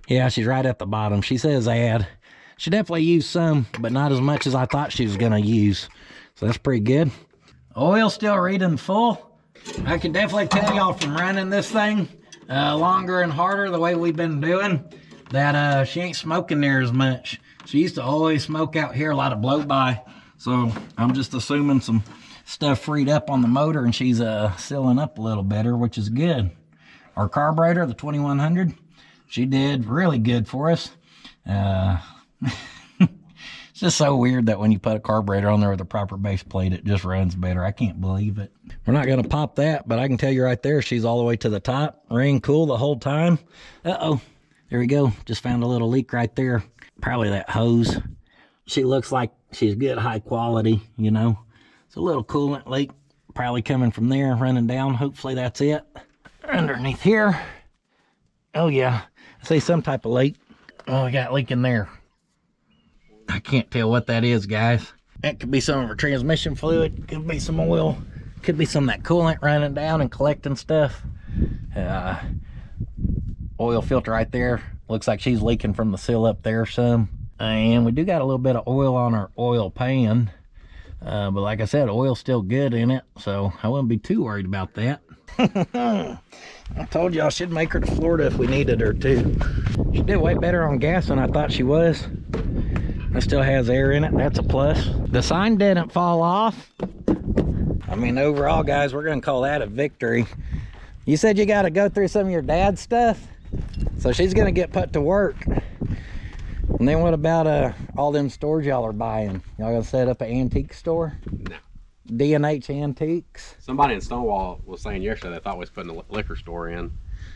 Yeah, she's right at the bottom. She says add. She definitely used some, but not as much as I thought she was going to use. So that's pretty good. Oil still reading full. I can definitely tell y'all from running this thing longer and harder the way we've been doing that she ain't smoking near as much. She used to always smoke out here, a lot of blow by. So I'm just assuming some stuff freed up on the motor and she's sealing up a little better, which is good. Our carburetor, the 2100, she did really good for us. It's just so weird that when you put a carburetor on there with a proper base plate, it just runs better. I can't believe it. We're not going to pop that, but I can tell you right there, she's all the way to the top. Ran cool the whole time. Uh-oh. There we go. Just found a little leak right there. Probably that hose. She looks like she's good, high quality, you know. It's a little coolant leak. Probably coming from there, running down. Hopefully that's it. Underneath here. Oh, yeah. I see some type of leak. Oh, we got a leak in there. I can't tell what that is, guys. That could be some of our transmission fluid. Could be some oil. Could be some of that coolant running down and collecting stuff. Oil filter right there. Looks like she's leaking from the seal up there some. And we do got a little bit of oil on our oil pan. But like I said, oil's still good in it. So I wouldn't be too worried about that. I told you I should make her to Florida if we needed her too. She did way better on gas than I thought she was. It still has air in it. That's a plus. The sign didn't fall off. I mean, overall, guys, we're going to call that a victory. You said you got to go through some of your dad's stuff? So she's going to get put to work. And then what about all them stores y'all are buying? Y'all going to set up an antique store? No. D&H Antiques? Somebody in Stonewall was saying yesterday they thought we was putting a liquor store in.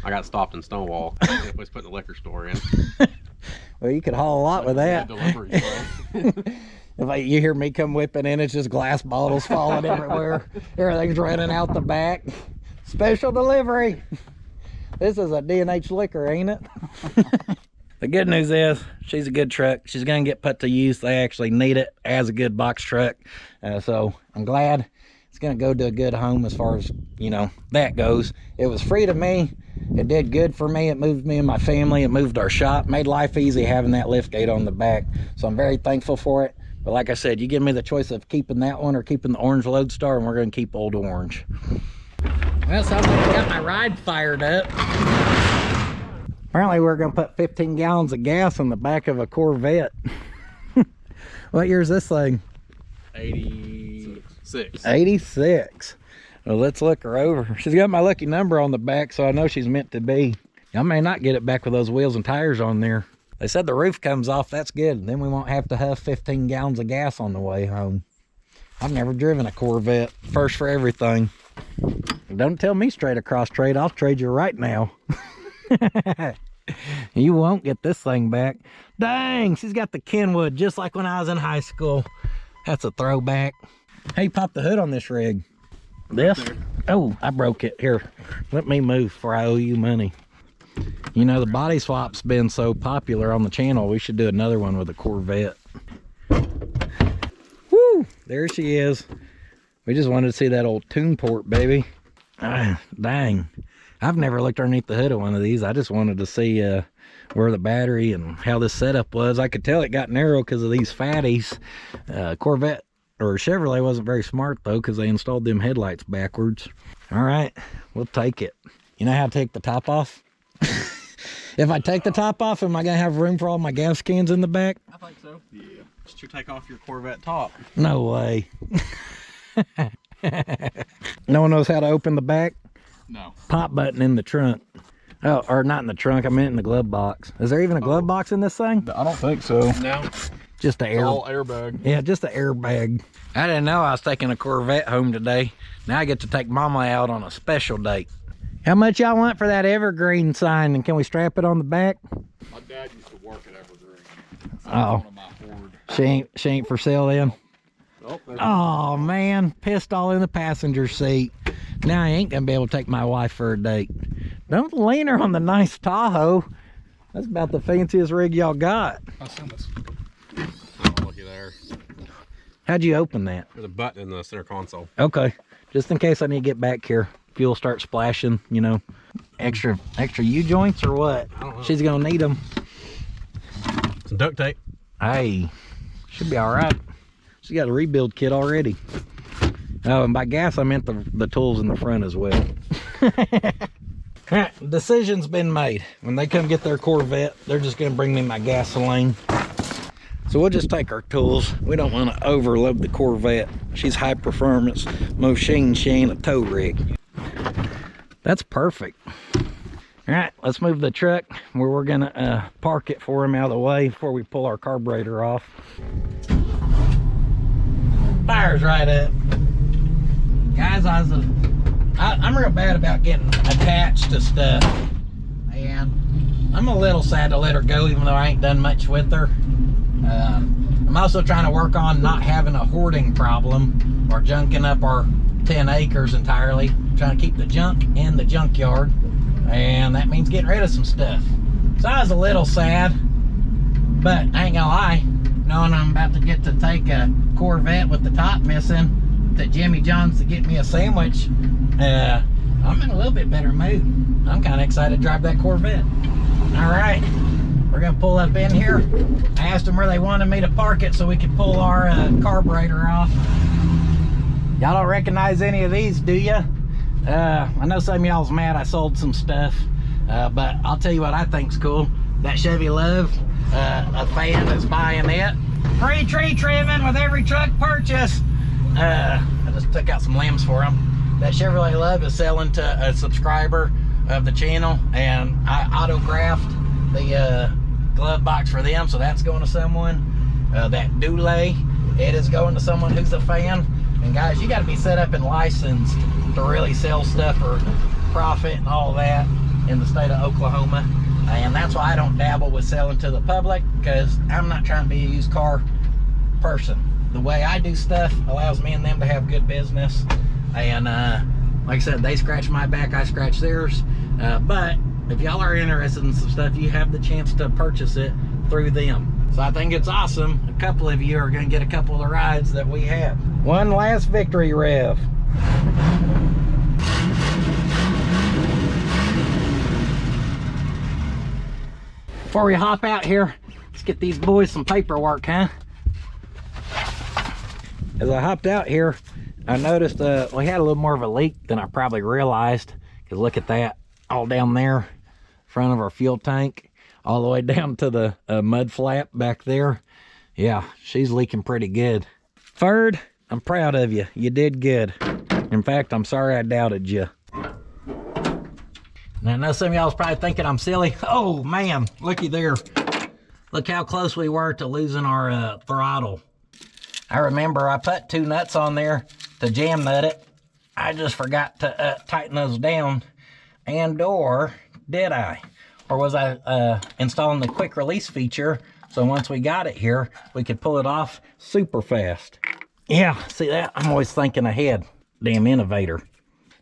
I got stopped in Stonewall. I was putting a liquor store in. Well, you could haul a lot with that. Delivery, If you hear me come whipping in, it's just glass bottles falling everywhere. Everything's running out the back. Special delivery. This is a D&H liquor, ain't it? The good news is she's a good truck. She's going to get put to use. They actually need it as a good box truck. So I'm glad it's going to go to a good home as far as, you know, that goes. It was free to me. It did good for me. It moved me and my family. It moved our shop. Made life easy having that lift gate on the back. So I'm very thankful for it. But like I said, you give me the choice of keeping that one or keeping the orange Lodestar, and we're going to keep Old Orange. Well, so I got my ride fired up. Apparently we're going to put 15 gallons of gas on the back of a Corvette. What year is this thing? 86. 86. Well, let's look her over. She's got my lucky number on the back, so I know she's meant to be. I may not get it back with those wheels and tires on there. They said the roof comes off. That's good. Then we won't have to huff 15 gallons of gas on the way home. I've never driven a Corvette. First for everything. Don't tell me straight across trade. I'll trade you right now. You won't get this thing back. Dang, she's got the Kenwood just like when I was in high school. That's a throwback. Hey, pop the hood on this rig. This? Oh, I broke it. Here, let me move before I owe you money. You know, the body swap's been so popular on the channel, we should do another one with a Corvette. Woo! There she is. We just wanted to see that old tune port, baby. Ah, dang. I've never looked underneath the hood of one of these. I just wanted to see where the battery and how this setup was. I could tell it got narrow because of these fatties. Corvette or Chevrolet wasn't very smart, though, because they installed them headlights backwards. All right, we'll take it. You know how to take the top off? If I take the top off, am I going to have room for all my gas cans in the back? I think so. Yeah. Just you take off your Corvette top. No way. No one knows how to open the back? No. Pop button in the trunk. Oh, or not in the trunk, I meant in the glove box. Is there even a glove box in this thing? I don't think so. No. Just an All airbag. Yeah, just an airbag. I didn't know I was taking a Corvette home today. Now I get to take Mama out on a special date. How much y'all want for that Evergreen sign, and can we strap it on the back? My dad used to work at Evergreen. Oh, she ain't for sale then? Nope, Oh man, pissed all in the passenger seat. Now I ain't gonna be able to take my wife for a date. Don't lean her on the nice Tahoe. That's about the fanciest rig y'all got. Oh, looky there. How'd you open that? There's a button in the center console. Okay, just in case I need to get back here. Fuel starts splashing, you know. Extra U-joints or what? I don't know. She's gonna need them. Some duct tape. Hey, should be all right. She got a rebuild kit already. Oh, and by gas I meant the tools in the front as well. Alright, decision's been made. When they come get their Corvette, they're just gonna bring me my gasoline. So we'll just take our tools. We don't want to overload the Corvette. She's high performance machine. She ain't a tow rig. That's perfect. All right, let's move the truck where we're gonna park it for him out of the way before we pull our carburetor off. Fire's right up. Guys, I'm real bad about getting attached to stuff. And I'm a little sad to let her go, even though I ain't done much with her. I'm also trying to work on not having a hoarding problem or junking up our 10 acres entirely. Trying to keep the junk in the junkyard, and that means getting rid of some stuff. So I was a little sad, but I ain't gonna lie, knowing I'm about to get to take a Corvette with the top missing to Jimmy John's to get me a sandwich, I'm in a little bit better mood. I'm kind of excited to drive that Corvette. All right, we're gonna pull up in here. I asked them where they wanted me to park it so we could pull our carburetor off. Y'all don't recognize any of these, do ya? I know some of y'all's mad I sold some stuff, but I'll tell you what I think's cool. That Chevy Love, a fan that's buying it. Free tree trimming with every truck purchase. I just took out some limbs for them. That Chevrolet Love is selling to a subscriber of the channel, and I autographed the glove box for them, so that's going to someone. That Dule, it is going to someone who's a fan. And guys, you got to be set up and licensed to really sell stuff for profit and all that. in the state of Oklahoma. And that's why I don't dabble with selling to the public, because I'm not trying to be a used car person. The way I do stuff allows me and them to have good business. And like I said, they scratch my back, I scratch theirs. But if y'all are interested in some stuff, you have the chance to purchase it through them. So I think it's awesome. A couple of you are going to get a couple of the rides that we have. One last victory rev. Before we hop out here, let's get these boys some paperwork, huh? As I hopped out here, I noticed we had a little more of a leak than I probably realized. Because look at that, all down there, front of our fuel tank, all the way down to the mud flap back there. Yeah, she's leaking pretty good. Ferd, I'm proud of you. You did good. In fact, I'm sorry I doubted you. Now, I know some of y'all was probably thinking I'm silly. Oh, man, looky there. Look how close we were to losing our throttle. I remember I put 2 nuts on there to jam nut it. I just forgot to tighten those down. And or did I? Or was I installing the quick release feature, so once we got it here, we could pull it off super fast. Yeah, see that? I'm always thinking ahead. Damn innovator.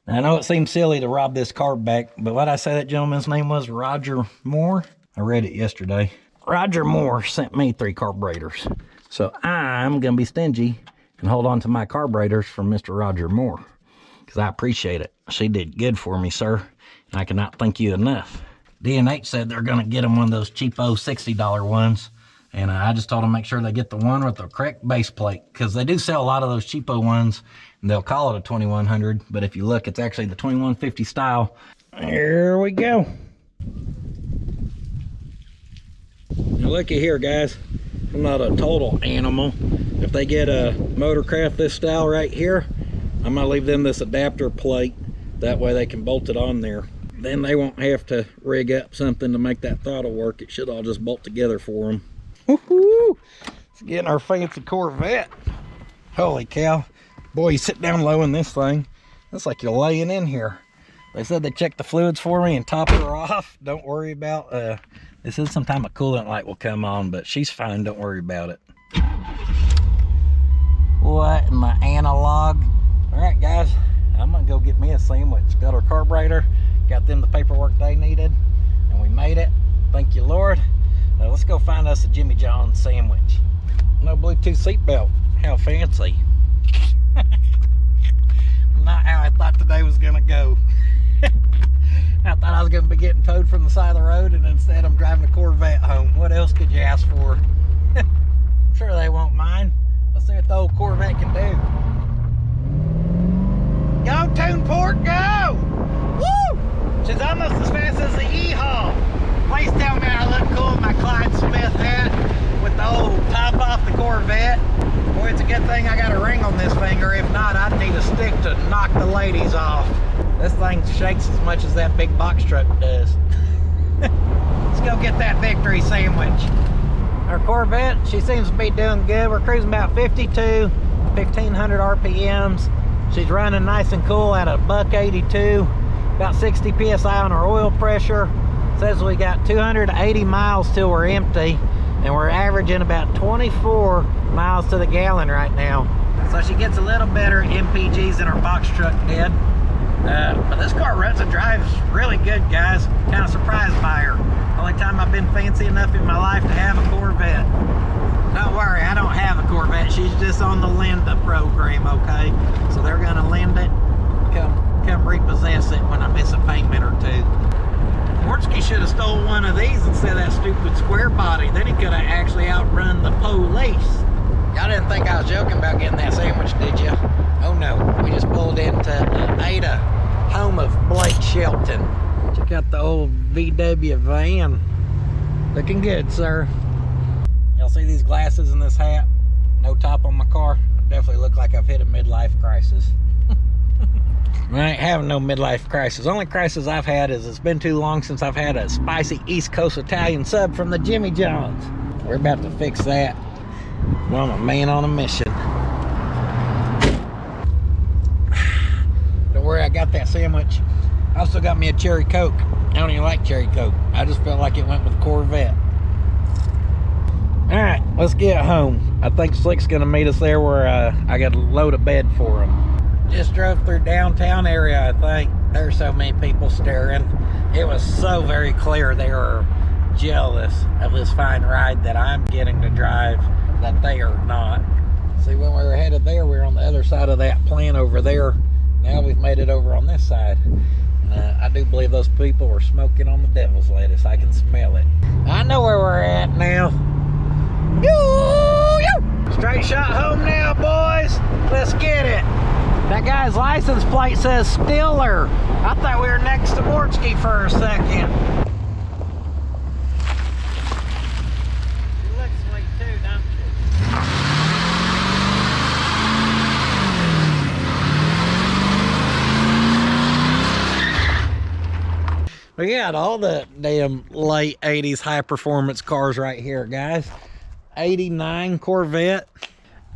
Now, I know it seems silly to rob this carb back, but what I say that gentleman's name was? Roger Moore? I read it yesterday. Roger Moore sent me 3 carburetors. So I'm going to be stingy and hold on to my carburetors from Mr. Roger Moore, because I appreciate it. She did good for me, sir, and I cannot thank you enough. D&H said they're going to get them one of those cheapo $60 ones, and I just told them make sure they get the one with the correct base plate, because they do sell a lot of those cheapo ones, and they'll call it a 2100, but if you look, it's actually the 2150 style. Here we go. Now looky here, guys. I'm not a total animal. If they get a motorcraft this style right here, I'm gonna leave them this adapter plate. That way they can bolt it on there. Then they won't have to rig up something to make that throttle work. It should all just bolt together for them. Woohoo! Let's get in our fancy Corvette. Holy cow. Boy, you sit down low in this thing. It's like you're laying in here. They said they checked the fluids for me and top her off. Don't worry about, they said sometime a coolant light will come on, but she's fine, don't worry about it. What in the analog? All right, guys, I'm gonna go get me a sandwich. Got our carburetor, got them the paperwork they needed, and we made it. Thank you, Lord. Let's go find us a Jimmy John's sandwich. No Bluetooth seatbelt. How fancy. Not how I thought today was gonna go. I thought I was gonna be getting towed from the side of the road, and instead I'm driving a Corvette home. What else could you ask for? I'm sure they won't mind. Let's see what the old Corvette can do. Go, Tuneport, go! Woo! She's almost as fast as the Yeehaw. Please tell me I look cool in my Clyde Smith hat with the old top off the Corvette. Boy, it's a good thing I got a ring on this finger. If not, I'd need a stick to knock the ladies off. This thing shakes as much as that big box truck does. Let's go get that victory sandwich. Our Corvette, she seems to be doing good. We're cruising about 52, 1500 RPMs. She's running nice and cool at a $182, about 60 PSI on our oil pressure. Says we got 280 miles till we're empty, and we're averaging about 24 miles to the gallon right now. So she gets a little better MPGs than our box truck did. But this car runs and drives really good, guys. Kind of surprised by her. Only time I've been fancy enough in my life to have a Corvette. Don't worry, I don't have a Corvette. She's just on the Linda program, okay? So they're gonna lend it, come repossess it when I miss a payment or two. Mortsky should have stole one of these instead of that stupid square body. Then he could have actually outrun the police. Y'all didn't think I was joking about getting that sandwich, did you? Oh no, we just pulled into Ada, home of Blake Shelton. Check out the old VW van. Looking good, sir. Y'all see these glasses in this hat? No top on my car. I definitely look like I've hit a midlife crisis. I ain't having no midlife crisis. Only crisis I've had is it's been too long since I've had a spicy East Coast Italian sub from the Jimmy John's. We're about to fix that. Well, I'm a man on a mission. Don't worry, I got that sandwich. I also got me a cherry Coke. I don't even like cherry coke. I just felt like it went with Corvette. All right, let's get home. I think Slick's gonna meet us there where I got a load of bed for him. Just drove through downtown area, I think. There's so many people staring. It was so very clear they were jealous of this fine ride that I'm getting to drive that they are not. See, when we were headed there, we were on the other side of that plant over there. Now we've made it over on this side. I do believe those people were smoking on the devil's lettuce. I can smell it. I know where we're at now. Straight shot home now, boys. Let's get it. That guy's license plate says Stiller. I thought we were next to Bortsky for a second. You look sweet too, don't you? We got all the damn late 80s high performance cars right here, guys. 89 Corvette,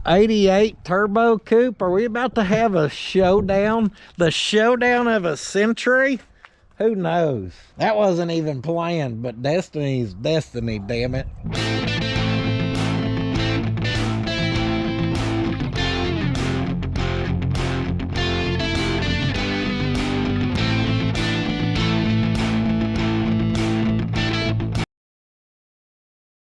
88 turbo coupe. Are we about to have a showdown? The showdown of a century? Who knows? That wasn't even planned, but destiny's destiny, damn it.